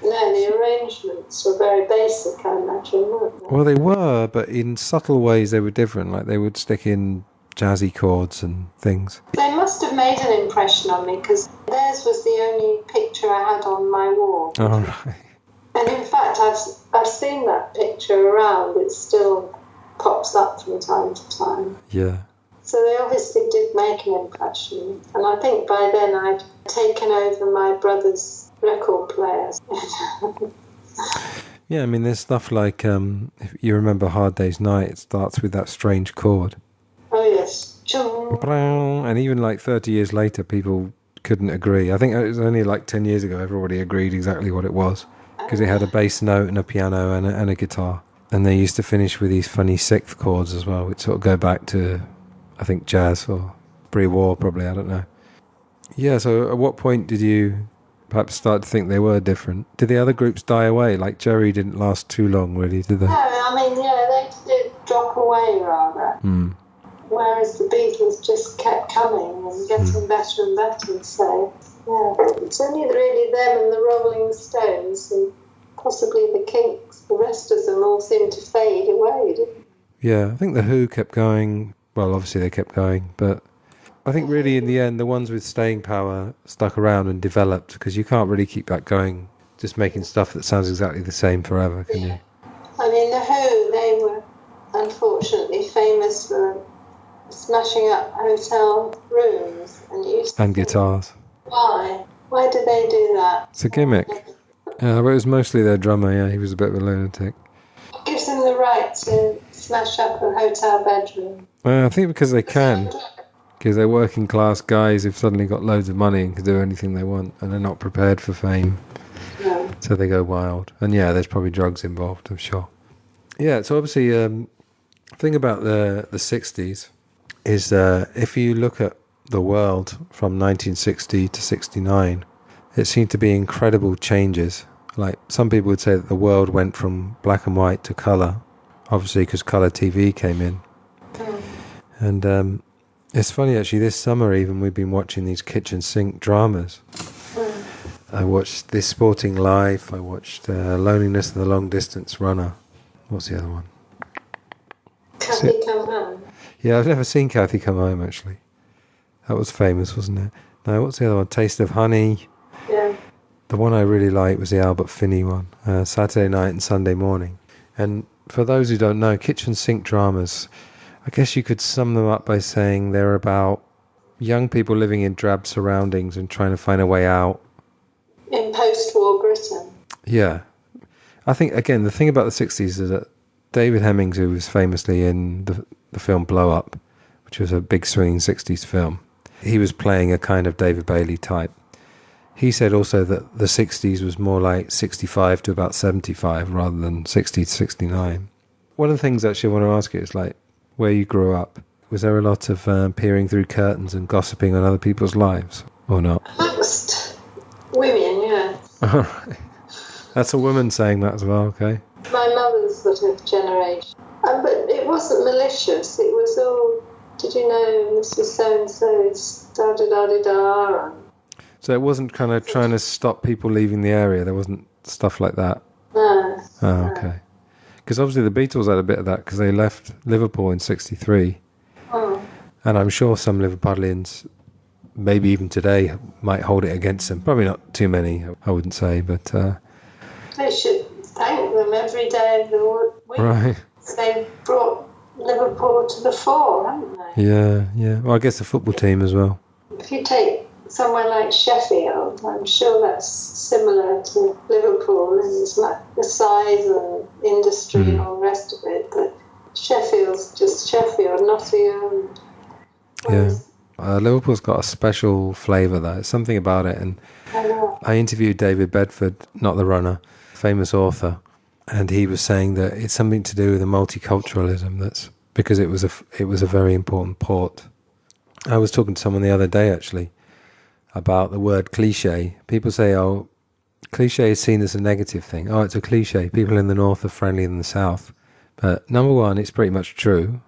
No, the arrangements were very basic, I imagine, weren't they? Well, they were, but in subtle ways they were different. Like they would stick in jazzy chords and things. They must have made an impression on me because theirs was the only picture I had on my wall. Oh, right. And in fact, I've seen that picture around. It still pops up from time to time. Yeah. So they obviously did make an impression. And I think by then I'd taken over my brother's record players. Yeah, I mean, there's stuff like, if you remember Hard Day's Night, it starts with that strange chord. Oh, yes. And even like 30 years later, people couldn't agree. I think it was only like 10 years ago everybody agreed exactly what it was. Because it had a bass note and a piano and a guitar. And they used to finish with these funny sixth chords as well, which sort of go back to, I think, jazz or pre-war probably, I don't know. Yeah, so at what point did you perhaps start to think they were different? Did the other groups die away? Like Jerry didn't last too long, really, did they? No, I mean, they did drop away rather. Whereas the Beatles just kept coming and getting better and better. So, yeah, it's only really them and the Rolling Stones and possibly the Kinks. The rest of them all seemed to fade away, didn't they? Yeah, I think the Who kept going. Well, obviously they kept going, but I think really in the end the ones with staying power stuck around and developed because you can't really keep that going just making stuff that sounds exactly the same forever, can you? I mean, the Who, they were unfortunately famous for smashing up hotel rooms and guitars. Why? Why did they do that? It's a gimmick. Yeah, but it was mostly their drummer, yeah, he was a bit of a lunatic. What gives them the right to smash up a hotel bedroom? I think because they can. Because they're working class guys who've suddenly got loads of money and can do anything they want, and they're not prepared for fame. No. So they go wild. And yeah, there's probably drugs involved, I'm sure. Yeah, so obviously, the thing about the 60s is if you look at the world from 1960 to 69, it seemed to be incredible changes. Like, some people would say that the world went from black and white to colour, obviously because colour TV came in. And it's funny, actually, this summer even, we've been watching these kitchen sink dramas. I watched This Sporting Life, I watched Loneliness and the Long Distance Runner. What's the other one? Kathy Come Home. Yeah, I've never seen Kathy Come Home, actually. That was famous, wasn't it? No, what's the other one? Taste of Honey. Yeah. The one I really liked was the Albert Finney one, Saturday Night and Sunday Morning. And for those who don't know, kitchen sink dramas, I guess you could sum them up by saying they're about young people living in drab surroundings and trying to find a way out. In post-war Britain. Yeah. I think, again, the thing about the 60s is that David Hemmings, who was famously in the film Blow Up, which was a big Swinging 60s film, he was playing a kind of David Bailey type. He said also that the 60s was more like 65 to about 75 rather than 60 to 69. One of the things actually I want to ask you is, like, where you grew up, was there a lot of peering through curtains and gossiping on other people's lives, or not? Amongst women, yeah. All right. That's a woman saying that as well, okay. My mother's sort of generation. But it wasn't malicious. It was all, did you know Mrs. So-and-so's da-da-da-da-da? So it wasn't kind of trying to stop people leaving the area? There wasn't stuff like that? No. Oh, okay. Because obviously the Beatles had a bit of that because they left Liverpool in 63. Oh. And I'm sure some Liverpudlians, maybe even today, might hold it against them. Probably not too many, I wouldn't say, but... They should thank them every day of the week. Right. They've brought Liverpool to the fore, haven't they? Yeah, yeah. Well, I guess the football team as well. If you take somewhere like Sheffield, I'm sure that's similar to Liverpool in the size and industry and all the rest of it, but Sheffield's just Sheffield, Nottingham. Yeah. Liverpool's got a special flavour there. It's something about it. And I interviewed David Bedford, not the runner, famous author, and he was saying that it's something to do with the multiculturalism. That's because it was a very important port. I was talking to someone the other day actually about the word cliche. People say, oh, cliche is seen as a negative thing. Oh, it's a cliche. People in the north are friendlier than the south. But number one, it's pretty much true.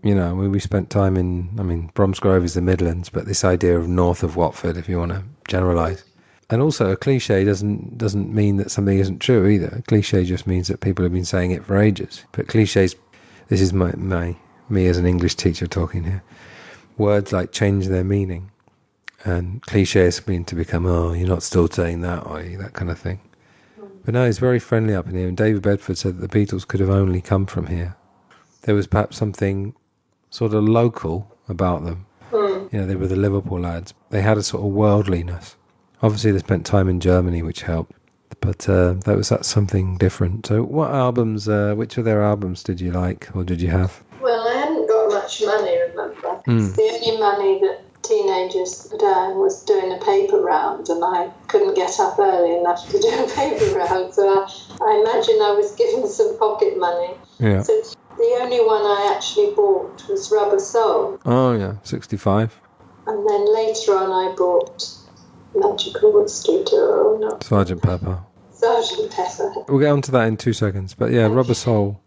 You know, we spent time in, Bromsgrove is the Midlands, but this idea of north of Watford, if you want to generalise. And also, a cliche doesn't mean that something isn't true either. A cliche just means that people have been saying it for ages. But cliches, this is me as an English teacher talking here. Words like change their meaning. And cliches mean to become, oh, you're not still saying that, are you? That kind of thing. But no, it's very friendly up in here. And David Bedford said that the Beatles could have only come from here. There was perhaps something sort of local about them. You know, they were the Liverpool lads. They had a sort of worldliness. Obviously, they spent time in Germany, which helped. But that's something different. So what albums, which of their albums did you like or did you have? Well, I hadn't got much money, remember. The only money that teenagers put down was doing a paper round, and I couldn't get up early enough to do a paper round. So I imagine I was given some pocket money. Yeah. So the only one I actually bought was Rubber Soul. Oh, yeah, 65. And then later on I bought Magical Woodstock, or not. Sgt. Pepper. Sgt. Pepper. We'll get on to that in 2 seconds. But yeah, Rubber Soul.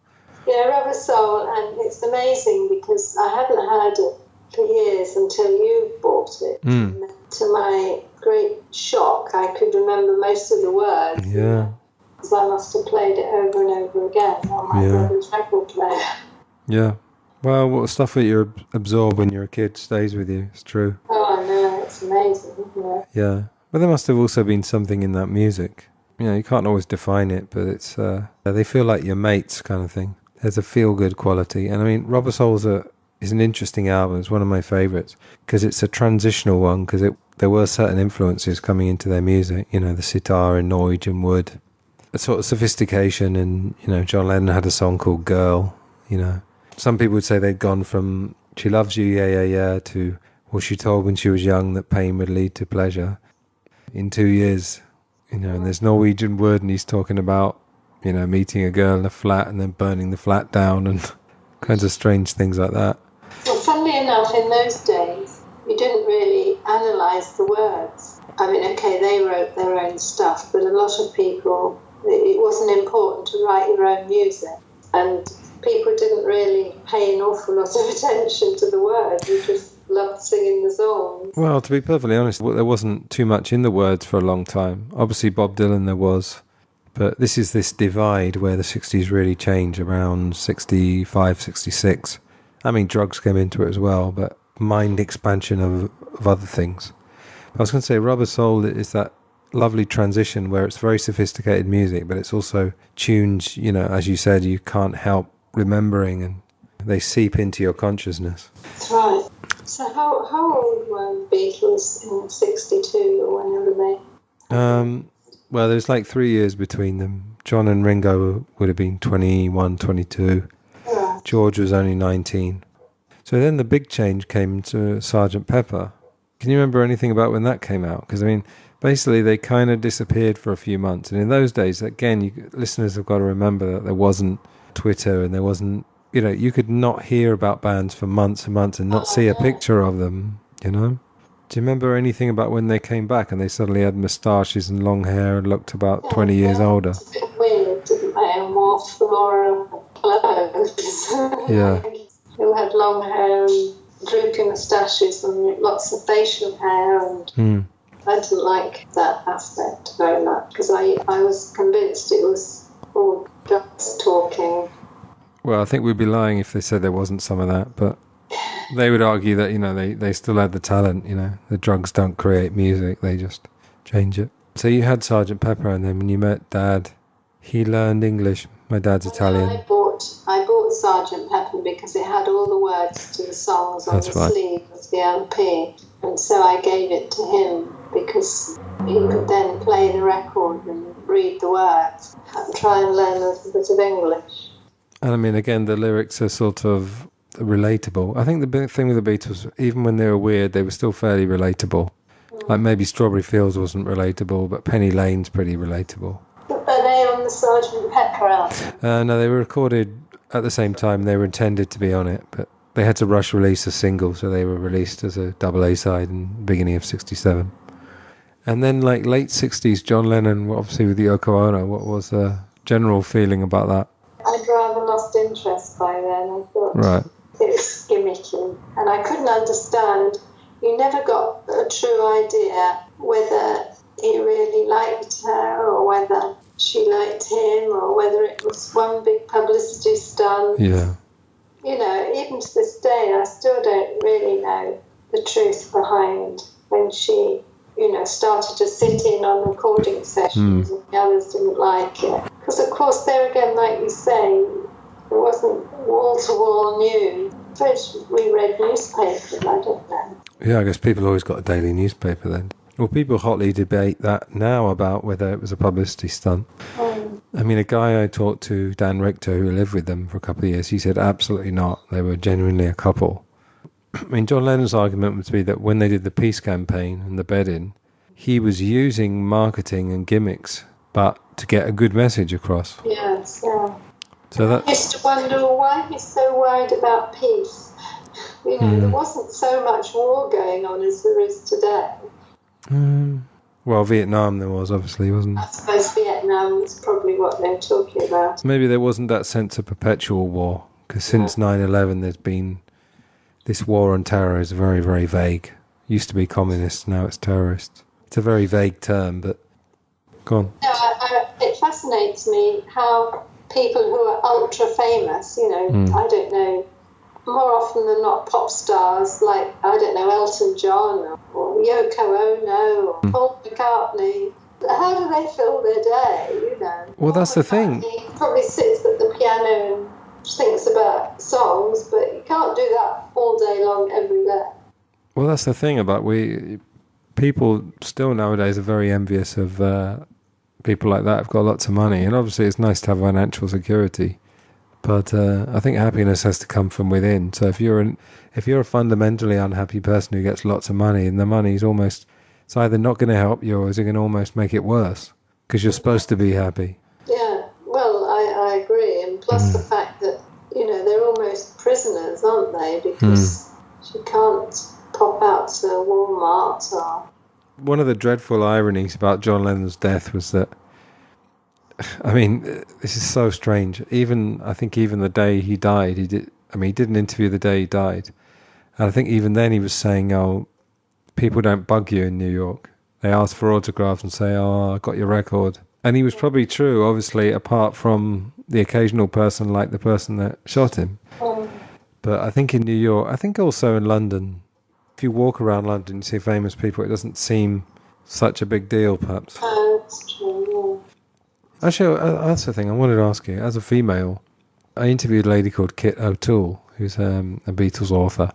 Yeah, Rubber Soul, and it's amazing because I hadn't heard it for years until you bought it. And to my great shock, I could remember most of the words. Yeah. Because I must have played it over and over again on my brother's record player. Yeah. Well, what stuff that you absorb when you're a kid stays with you. It's true. Oh, I know. It's amazing, isn't it? Yeah. But there must have also been something in that music. you can't always define it, but it's they feel like your mates kind of thing. There's a feel-good quality. And I mean, Rubber Soul's is an interesting album. It's one of my favourites because it's a transitional one, because there were certain influences coming into their music, the sitar and Norwegian wood, a sort of sophistication. And, John Lennon had a song called Girl, Some people would say they'd gone from She Loves You, Yeah, Yeah, Yeah, to, well, she told when she was young that pain would lead to pleasure. In 2 years, and there's Norwegian wood, and he's talking about, meeting a girl in a flat and then burning the flat down and kinds of strange things like that. Well, funnily enough, in those days, you didn't really analyse the words. I mean, okay, they wrote their own stuff, but a lot of people, it wasn't important to write your own music. And people didn't really pay an awful lot of attention to the words. You just loved singing the songs. Well, to be perfectly honest, there wasn't too much in the words for a long time. Obviously, Bob Dylan there was. But this is this divide where the 60s really change around 65, 66. I mean, drugs came into it as well, but mind expansion of other things. I was going to say Rubber Soul is that lovely transition where it's very sophisticated music, but it's also tunes, as you said, you can't help remembering, and they seep into your consciousness. That's right. So how old were the Beatles in 62 or whenever they... Well, there's like 3 years between them. John and Ringo would have been 21, 22. Right. George was only 19. So then the big change came to Sgt. Pepper. Can you remember anything about when that came out? Because, I mean, basically they kind of disappeared for a few months. And in those days, again, listeners have got to remember that there wasn't Twitter and there wasn't, you could not hear about bands for months and months and not see a picture of them, Do you remember anything about when they came back and they suddenly had moustaches and long hair and looked about 20 years older? It's a bit weird, didn't they? And more floral clothes. Yeah. Who had long hair and droopy moustaches and lots of facial hair. And I didn't like that aspect very much because I was convinced it was all just talking. Well, I think we'd be lying if they said there wasn't some of that, but... They would argue that, they still had the talent, The drugs don't create music, they just change it. So you had Sgt. Pepper, and then when you met Dad, he learned English. My dad's Italian. I bought Sgt. Pepper because it had all the words to the songs on the sleeve of the LP. And so I gave it to him because he could then play the record and read the words and try and learn a little bit of English. And I mean, again, the lyrics are sort of relatable. I think the big thing with the Beatles, even when they were weird, they were still fairly relatable. Like maybe Strawberry Fields wasn't relatable, but Penny Lane's pretty relatable. Are they on the Sgt. Pepper album? No, they were recorded at the same time. They were intended to be on it, but they had to rush release a single, so they were released as a double A-side in the beginning of 67. And then like late 60s, John Lennon, obviously with the Yoko Ono, what was the general feeling about that? I'd rather lost interest by then. I thought... Right. It was gimmicky, and I couldn't understand. You never got a true idea whether he really liked her or whether she liked him or whether it was one big publicity stunt. Yeah. Even to this day, I still don't really know the truth behind when she, started to sit in on recording sessions and the others didn't like it. Because, of course, there again, like you say, it wasn't wall-to-wall news. I suppose we read newspapers, I don't know. Yeah, I guess people always got a daily newspaper then. Well, people hotly debate that now about whether it was a publicity stunt. I mean, a guy I talked to, Dan Richter, who lived with them for a couple of years, he said absolutely not. They were genuinely a couple. I mean, John Lennon's argument would be that when they did the peace campaign and the bed-in, he was using marketing and gimmicks, but to get a good message across. Yes, yeah. So that I used to wonder why he's so worried about peace. There wasn't so much war going on as there is today. Well, Vietnam there was, obviously, wasn't there? I suppose Vietnam was probably what they're talking about. Maybe there wasn't that sense of perpetual war, because since 9/11 there's been this war on terror is very, very vague. Used to be communists, now it's terrorists. It's a very vague term, but go on. No, it fascinates me how people who are ultra famous, I don't know, more often than not pop stars like, I don't know, Elton John or Yoko Ono or Paul McCartney, How do they fill their day, Well, that's the thing. He probably sits at the piano and thinks about songs, but you can't do that all day long every day. Well, that's the thing about people still nowadays are very envious of people like that who've got lots of money, and obviously it's nice to have financial security, but I think happiness has to come from within. So if you're a fundamentally unhappy person who gets lots of money, and the money's almost, it's either not going to help you or is it going to almost make it worse, because you're supposed to be happy. Yeah, well, I agree, and plus the fact that, they're almost prisoners, aren't they, because you can't pop out to Walmart or... One of the dreadful ironies about John Lennon's death was that, I mean, this is so strange. I think even the day he died, he did an interview the day he died. And I think even then he was saying, oh, people don't bug you in New York. They ask for autographs and say, oh, I got your record. And he was probably true, obviously, apart from the occasional person like the person that shot him. But I think in New York, I think also in London, if you walk around London and see famous people, it doesn't seem such a big deal, perhaps. Oh, that's true, yeah. Actually, that's the thing I wanted to ask you. As a female, I interviewed a lady called Kit O'Toole, who's a Beatles author.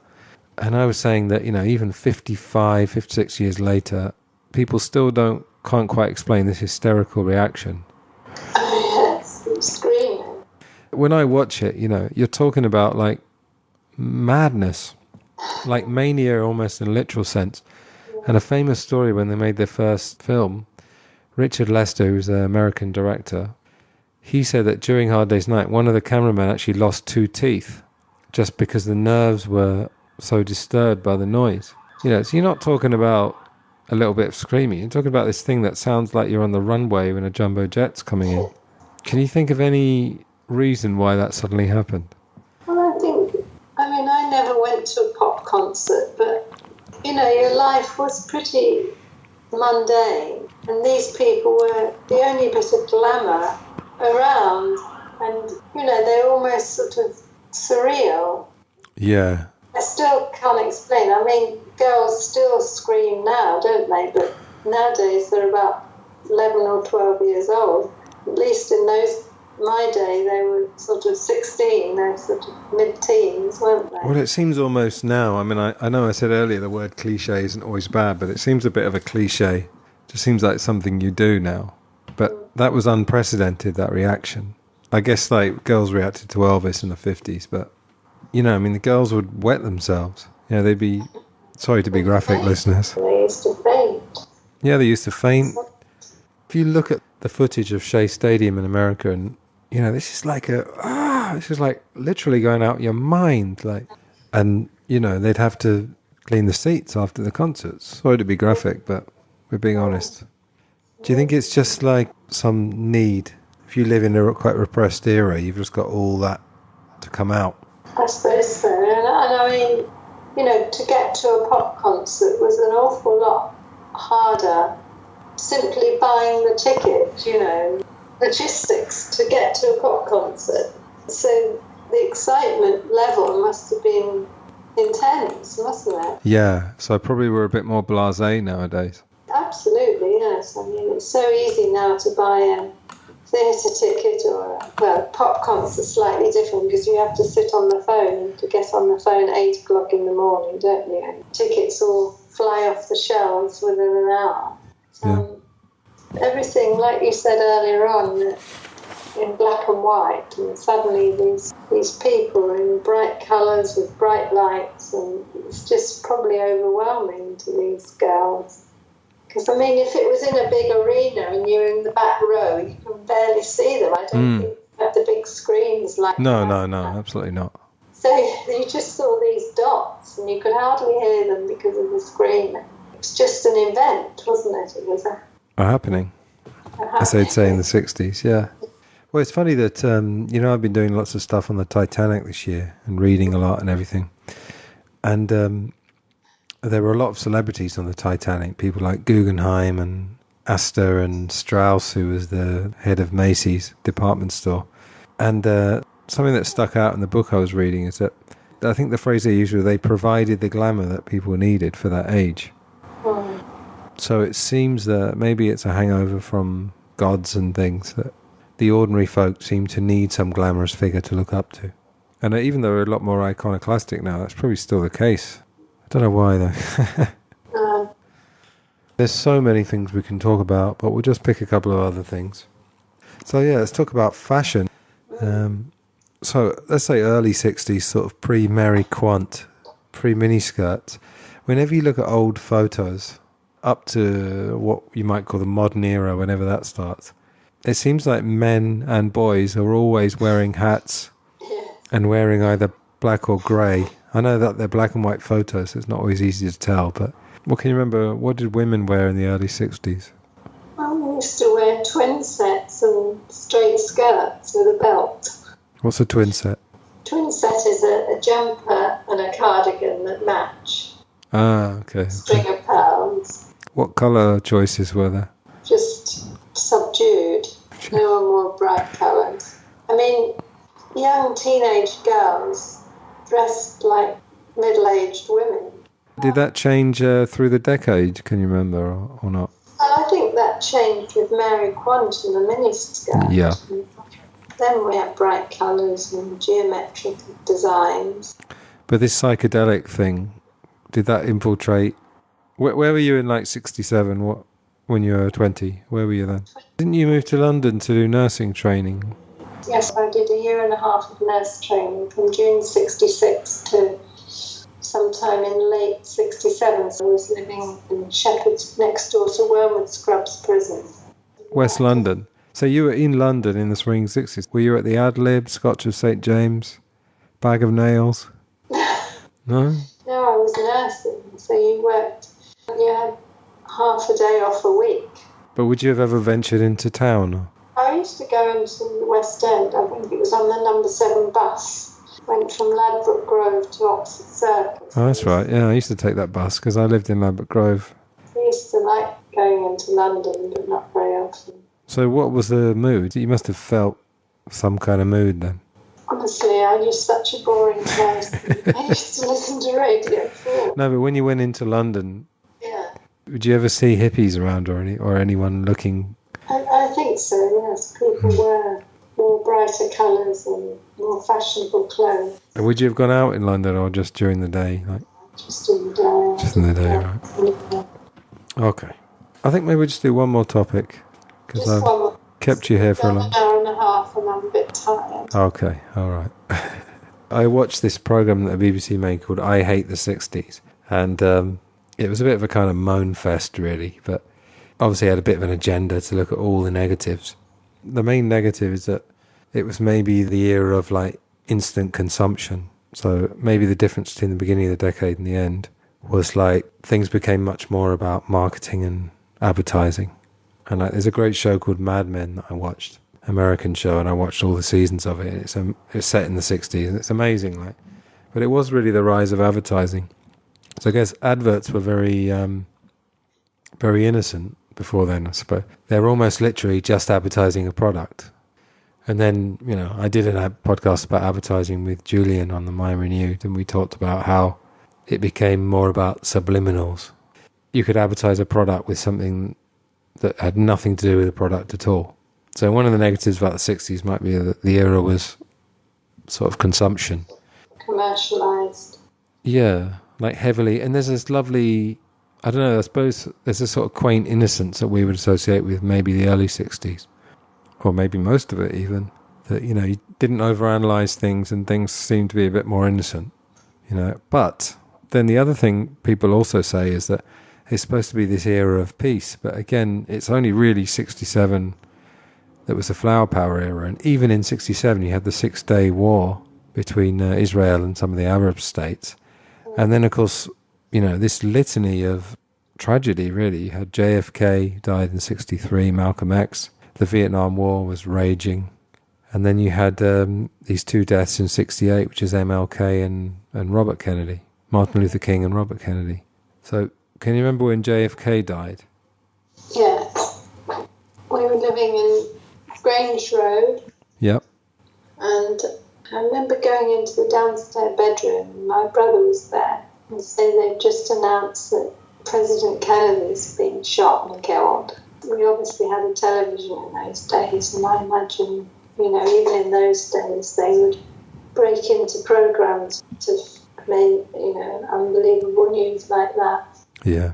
And I was saying that, even 55, 56 years later, people still can't quite explain this hysterical reaction. Oh, yes, screaming. When I watch it, you're talking about, like, madness. Like mania almost in a literal sense. And a famous story when they made their first film, Richard Lester, who's an American director, he said that during Hard Day's Night, one of the cameramen actually lost 2 teeth just because the nerves were so disturbed by the noise. So you're not talking about a little bit of screaming, you're talking about this thing that sounds like you're on the runway when a jumbo jet's coming in. Can you think of any reason why that suddenly happened? I never went to a pop concert, but, your life was pretty mundane, and these people were the only bit of glamour around, and, they're almost sort of surreal. Yeah. I still can't explain. Girls still scream now, don't they? But nowadays they're about 11 or 12 years old. At least in my day, they were sort of 16, they were sort of mid-teens, weren't they? Well, it seems almost now, I know I said earlier the word cliche isn't always bad, but it seems a bit of a cliche. It just seems like something you do now. But that was unprecedented, that reaction. I guess, like, girls reacted to Elvis in the 50s, but, the girls would wet themselves. They'd be, sorry to be graphic, listeners. They used to faint. Yeah, they used to faint. If you look at the footage of Shea Stadium in America, and this is like this is like literally going out your mind, like, and they'd have to clean the seats after the concerts. Sorry to be graphic, but we're being honest. Do you think it's just like some need? If you live in a quite repressed era, you've just got all that to come out. I suppose so, and to get to a pop concert was an awful lot harder. Simply buying the ticket, logistics to get to a pop concert. So the excitement level must have been intense, mustn't it? Yeah, so probably we're a bit more blasé nowadays. Absolutely, yes. It's so easy now to buy a theatre ticket or a pop concert, slightly different because you have to sit on the phone and to get on the phone 8 o'clock in the morning, don't you? And tickets all fly off the shelves within an hour. Everything, like you said earlier on, in black and white, and suddenly these people in bright colours with bright lights, and it's just probably overwhelming to these girls. Because, if it was in a big arena and you're in the back row, you can barely see them. I don't think you have the big screens like No, absolutely not. So you just saw these dots, and you could hardly hear them because of the screen. It was just an event, wasn't it? It was a happening, as they'd say in the 60s, yeah. Well, it's funny that, I've been doing lots of stuff on the Titanic this year and reading a lot and everything. And there were a lot of celebrities on the Titanic, people like Guggenheim and Astor and Strauss, who was the head of Macy's department store. And something that stuck out in the book I was reading is that I think the phrase they used was they provided the glamour that people needed for that age. So it seems that maybe it's a hangover from gods and things, that the ordinary folk seem to need some glamorous figure to look up to. And even though we're a lot more iconoclastic now, that's probably still the case. I don't know why, though. There's so many things we can talk about, but we'll just pick a couple of other things. So yeah, let's talk about fashion. So let's say early 60s, sort of pre-Mary Quant, pre-miniskirts. Whenever you look at old photos, up to what you might call the modern era, whenever that starts, it seems like men and boys are always wearing hats and wearing either black or grey. I know that they're black and white photos, so it's not always easy to tell, but what can you remember? What did women wear in the early 60s? Well, we used to wear twin sets and straight skirts with a belt. What's a twin set? Twin set is a jumper and a cardigan that match. Ah, okay. String of pearls. What colour choices were there? Just subdued. No one wore bright colours. I mean, young teenage girls dressed like middle-aged women. Did that change through the decade, can you remember, or not? I think that changed with Mary Quant and the miniskirt. Yeah. Then we had bright colours and geometric designs. But this psychedelic thing, did that infiltrate? Where were you in like 67? When you were 20? Where were you then? Didn't you move to London to do nursing training? Yes, I did a year and a half of nurse training from June 66 to sometime in late 67. So I was living in Shepherd's, next door to Wormwood Scrubs prison. West London. So you were in London in the Swinging Sixties. Were you at the Ad Lib, Scotch of St. James, Bag of Nails? No? No, I was nursing. So you had half a day off a week. But would you have ever ventured into town? I used to go into the West End. I think it was on the number 7 bus. Went from Ladbroke Grove to Oxford Circus. Oh, that's right. Yeah, I used to take that bus because I lived in Ladbroke Grove. I used to like going into London, but not very often. So what was the mood? You must have felt some kind of mood then. Honestly, I used such a boring person. I used to listen to Radio 4. No, but when you went into London, yeah, would you ever see hippies around or anyone looking? I think so, yes. People wear more brighter colours and more fashionable clothes. And would you have gone out in London or just during the day? Just in the day. Just in the day, right. Okay. I think maybe we'll just do one more topic. Because I've kept you here for an hour and a half and I'm a bit tired. Okay, all right. I watched this programme that the BBC made called I Hate the 60s. And it was a bit of a kind of moan fest, really. But obviously had a bit of an agenda to look at all the negatives. The main negative is that it was maybe the era of like instant consumption. So maybe the difference between the beginning of the decade and the end was like things became much more about marketing and advertising. And like, there's a great show called Mad Men that I watched, American show, and I watched all the seasons of it. It's set in the 60s, and it's amazing. But it was really the rise of advertising. So I guess adverts were very, very innocent before then, I suppose. They're almost literally just advertising a product. And then, I did a podcast about advertising with Julian on the Mind Renewed, and we talked about how it became more about subliminals. You could advertise a product with something that had nothing to do with the product at all. So one of the negatives about the 60s might be that the era was sort of consumption. Commercialised. Yeah, like heavily. And there's this lovely, I don't know, I suppose there's a sort of quaint innocence that we would associate with maybe the early 60s. Or maybe most of it even. That, you didn't overanalyze things and things seemed to be a bit more innocent. But then the other thing people also say is that it's supposed to be this era of peace, but again, it's only really 67 that was the flower power era, and even in 67 you had the 6-day war between Israel and some of the Arab states, and then of course, this litany of tragedy really. You had JFK died in 63, Malcolm X, the Vietnam War was raging, and then you had these 2 deaths in 68, which is MLK and Robert Kennedy, Martin Luther King and Robert Kennedy. So can you remember when JFK died? Yes. We were living in Grange Road. Yep. And I remember going into the downstairs bedroom, and my brother was there, and saying they'd just announced that President Kennedy's been shot and killed. We obviously had a television in those days, and I imagine, even in those days, they would break into programs to make, unbelievable news like that. Yeah.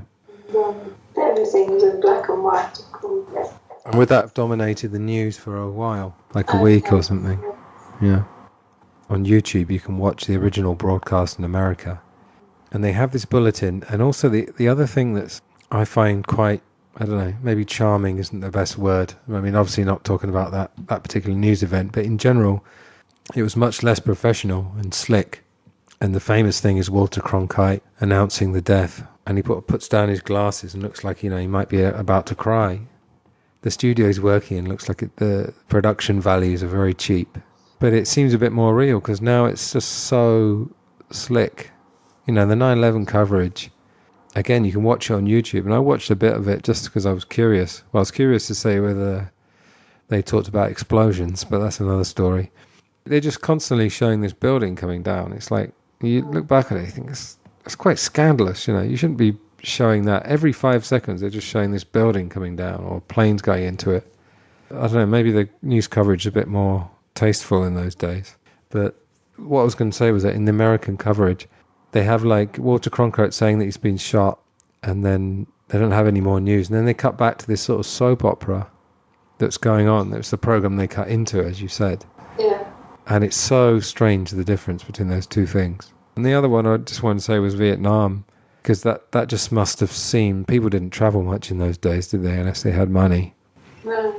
Everything was in black and white, of course. And would that have dominated the news for a while, like a week or something? Yeah. On YouTube, you can watch the original broadcast in America. And they have this bulletin. And also the other thing that's I find quite, I don't know, maybe charming isn't the best word. I mean, obviously not talking about that particular news event, but in general, it was much less professional and slick. And the famous thing is Walter Cronkite announcing the death. And he puts down his glasses and looks like, he might be about to cry. The studio he's working in looks like the production values are very cheap. But it seems a bit more real because now it's just so slick. The 9/11 coverage, again, you can watch it on YouTube. And I watched a bit of it just because I was curious. Well, I was curious to say whether they talked about explosions, but that's another story. They're just constantly showing this building coming down. It's like, you look back at it, you think it's quite scandalous. You shouldn't be showing that. Every 5 seconds, they're just showing this building coming down or planes going into it. I don't know, maybe the news coverage is a bit more tasteful in those days. But what I was going to say was that in the American coverage, they have like Walter Cronkite saying that he's been shot, and then they don't have any more news. And then they cut back to this sort of soap opera that's going on. That's the program they cut into, as you said. Yeah. And it's so strange, the difference between those two things. And the other one I just wanted to say was Vietnam, because that just must have seemed, people didn't travel much in those days, did they, unless they had money. No.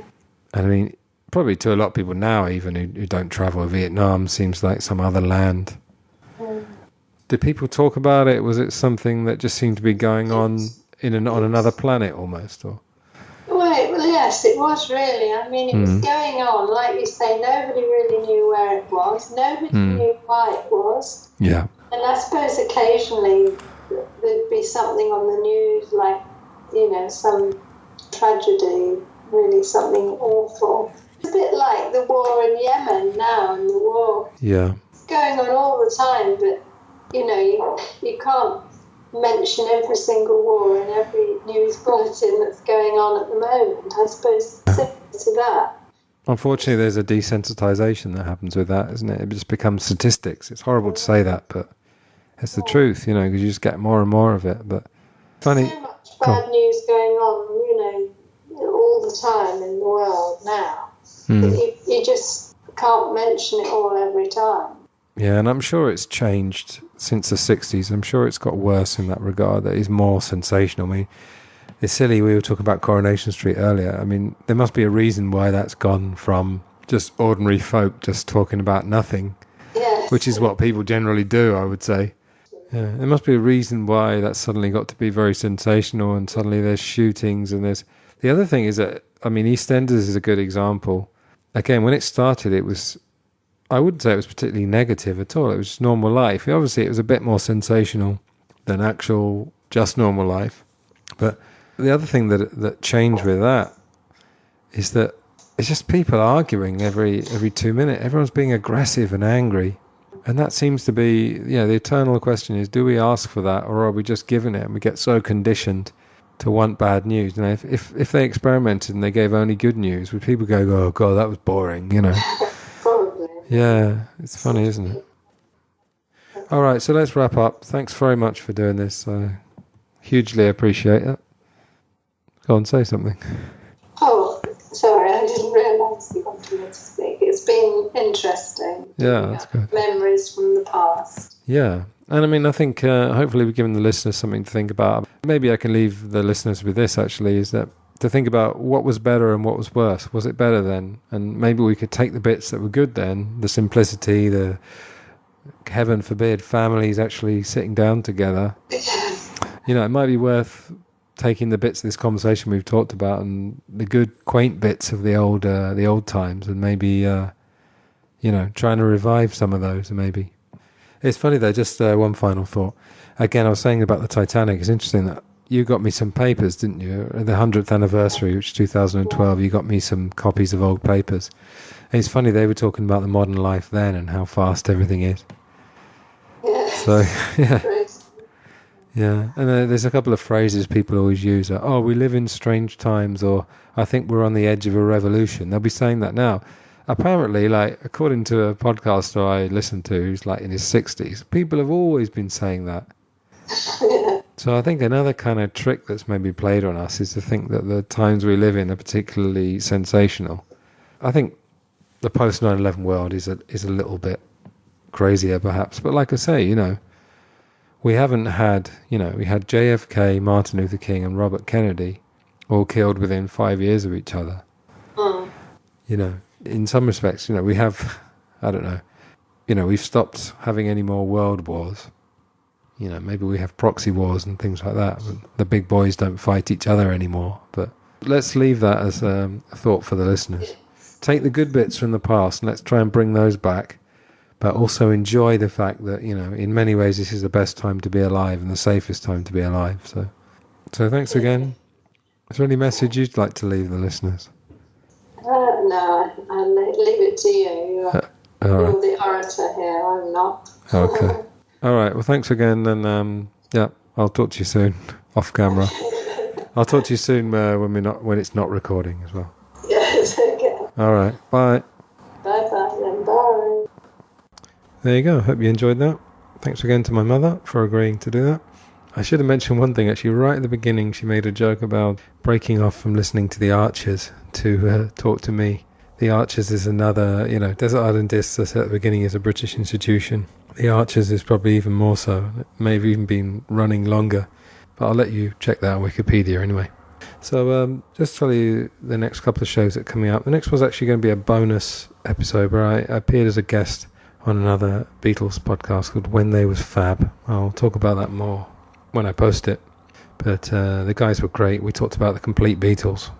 And I mean, probably to a lot of people now, even who don't travel, Vietnam seems like some other land. Did people talk about it? Was it something that just seemed to be going on on another planet almost? Or? Well, yes, it was really. I mean, it was going on. Like you say, nobody really knew where it was. Nobody knew why it was. Yeah. And I suppose occasionally there'd be something on the news, like, some tragedy, really something awful. It's a bit like the war in Yemen now, and the war. Yeah. It's going on all the time, but, you can't mention every single war in every news bulletin that's going on at the moment. I suppose similar to that. Unfortunately, there's a desensitization that happens with that, isn't it? It just becomes statistics. It's horrible to say that, but it's the truth, because you just get more and more of it. But funny. So much bad news going on, all the time in the world now. You just can't mention it all every time. Yeah, and I'm sure it's changed since the 60s. I'm sure it's got worse in that regard. That is more sensational. I mean, it's silly. We were talking about Coronation Street earlier. I mean, there must be a reason why that's gone from just ordinary folk just talking about nothing, yes, which is what people generally do, I would say. Yeah, there must be a reason why that's suddenly got to be very sensational, and suddenly there's shootings, and there's... The other thing is that, I mean, EastEnders is a good example. Again, when it started, it was... I wouldn't say it was particularly negative at all. It was just normal life. Obviously, it was a bit more sensational than actual just normal life. But the other thing that changed with that is that it's just people arguing every 2 minutes. Everyone's being aggressive and angry. And that seems to be, the eternal question is, do we ask for that, or are we just given it and we get so conditioned to want bad news? If they experimented and they gave only good news, would people go, oh, God, that was boring, Probably. Yeah, it's funny, isn't it? All right, so let's wrap up. Thanks very much for doing this. I hugely appreciate it. Go on, say something. Oh, sorry, I didn't realise you wanted me to speak. It's been interesting. Yeah, that's good. Memories from the past. Yeah, and I mean, I think hopefully we've given the listeners something to think about. Maybe I can leave the listeners with this, actually, is that to think about what was better and what was worse. Was it better then? And maybe we could take the bits that were good then, the simplicity, the, heaven forbid, families actually sitting down together. It might be worth taking the bits of this conversation we've talked about and the good, quaint bits of the old times, and maybe, trying to revive some of those, maybe. It's funny though, just one final thought. Again, I was saying about the Titanic, it's interesting that you got me some papers, didn't you? At the 100th anniversary, which is 2012, you got me some copies of old papers. And it's funny, they were talking about the modern life then and how fast everything is. Yeah. So, yeah. Yeah, and there's a couple of phrases people always use. Oh, we live in strange times, or I think we're on the edge of a revolution. They'll be saying that now. Apparently, like, according to a podcaster I listened to who's like in his 60s, people have always been saying that. So I think another kind of trick that's maybe played on us is to think that the times we live in are particularly sensational. I think the post 9/11 world is a little bit crazier perhaps, but like I say, you know, we haven't had, you know, we had JFK, Martin Luther King and Robert Kennedy all killed within 5 years of each other. You know, in some respects, you know, we have, I don't know, you know, we've stopped having any more world wars. You know, maybe we have proxy wars and things like that. The big boys don't fight each other anymore. But let's leave that as a thought for the listeners. Take the good bits from the past and let's try and bring those back. But also enjoy the fact that, you know, in many ways this is the best time to be alive and the safest time to be alive. So thanks again. Is there any message you'd like to leave the listeners? No, I'll leave it to you. You're the orator here, I'm not. Okay. All right, well, thanks again, and yeah, I'll talk to you soon, off camera. I'll talk to you soon when it's not recording as well. Yes, okay. All right, bye. Bye-bye, then, bye. There you go, hope you enjoyed that. Thanks again to my mother for agreeing to do that. I should have mentioned one thing, actually, right at the beginning, she made a joke about breaking off from listening to the Archers to talk to me. The Archers is another, you know, Desert Island Discs, I said at the beginning, is a British institution. The Archers is probably even more so. It may have even been running longer. But I'll let you check that on Wikipedia anyway. So just tell you the next couple of shows that are coming up. The next one's actually going to be a bonus episode where I appeared as a guest on another Beatles podcast called When They Was Fab. I'll talk about that more when I post it. But the guys were great. We talked about the complete Beatles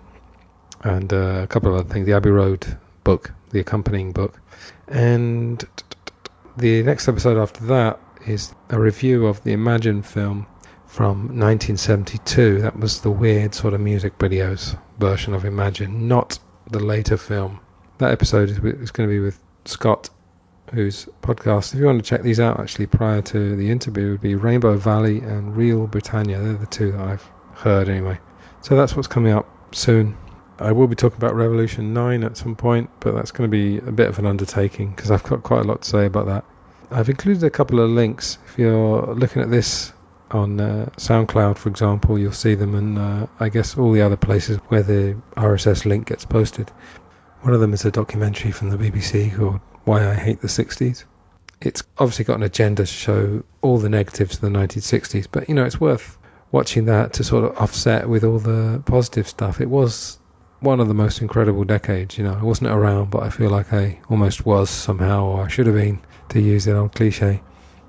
and a couple of other things. The Abbey Road book, the accompanying book. And the next episode after that is a review of the Imagine film from 1972. That was the weird sort of music videos version of Imagine, not the later film. That episode is going to be with Scott, whose podcast, if you want to check these out actually prior to the interview, would be Rainbow Valley and Real Britannia. They're the two that I've heard anyway. So that's what's coming up soon. I will be talking about Revolution 9 at some point, but that's going to be a bit of an undertaking because I've got quite a lot to say about that. I've included a couple of links. If you're looking at this on SoundCloud, for example, you'll see them, and I guess all the other places where the RSS link gets posted. One of them is a documentary from the BBC called Why I Hate the 60s. It's obviously got an agenda to show all the negatives of the 1960s, but, you know, it's worth watching that to sort of offset with all the positive stuff. It was one of the most incredible decades, you know. I wasn't around, but I feel like I almost was somehow, or I should have been, to use an old cliche.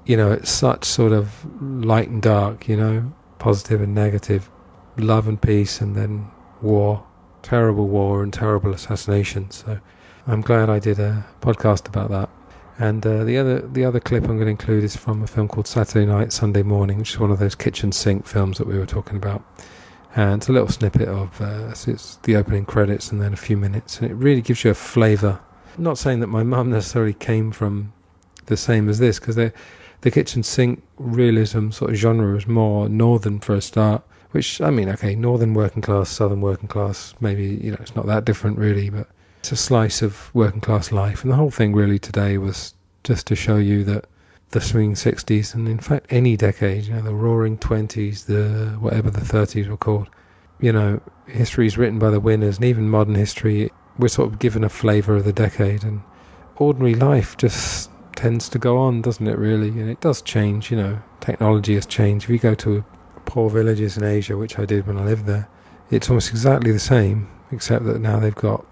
You know, it's such sort of light and dark, you know, positive and negative, love and peace, and then war, terrible war and terrible assassinations. So I'm glad I did a podcast about that. And the other clip I'm going to include is from a film called Saturday Night, Sunday Morning, which is one of those kitchen sink films that we were talking about. And it's a little snippet of it's the opening credits and then a few minutes, and it really gives you a flavour. I'm not saying that my mum necessarily came from the same as this, because the kitchen sink realism sort of genre is more northern for a start, which, I mean, okay, northern working class, southern working class, maybe, you know, it's not that different really, but it's a slice of working class life. And the whole thing really today was just to show you that the swinging 60s, and in fact any decade, you know, the roaring 20s, the whatever the 30s were called, you know, history is written by the winners, and even modern history, we're sort of given a flavour of the decade, and ordinary life just tends to go on, doesn't it, really? And it does change, you know, technology has changed. If you go to poor villages in Asia, which I did when I lived there, it's almost exactly the same, except that now they've got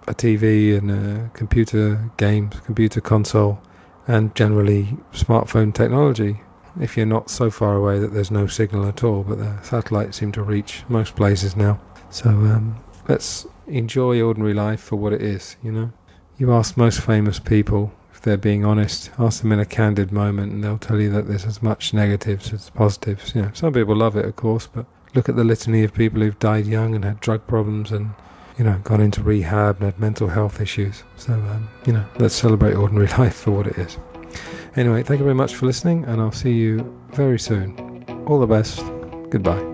a TV and a computer games, computer console, and generally smartphone technology, if you're not so far away that there's no signal at all, but the satellites seem to reach most places now. So let's enjoy ordinary life for what it is, you know. You ask most famous people, if they're being honest, ask them in a candid moment and they'll tell you that there's as much negatives as positives. You know, some people love it, of course, but look at the litany of people who've died young and had drug problems and, you know, gone into rehab and had mental health issues. So, you know, let's celebrate ordinary life for what it is. Anyway, thank you very much for listening, and I'll see you very soon. All the best. Goodbye.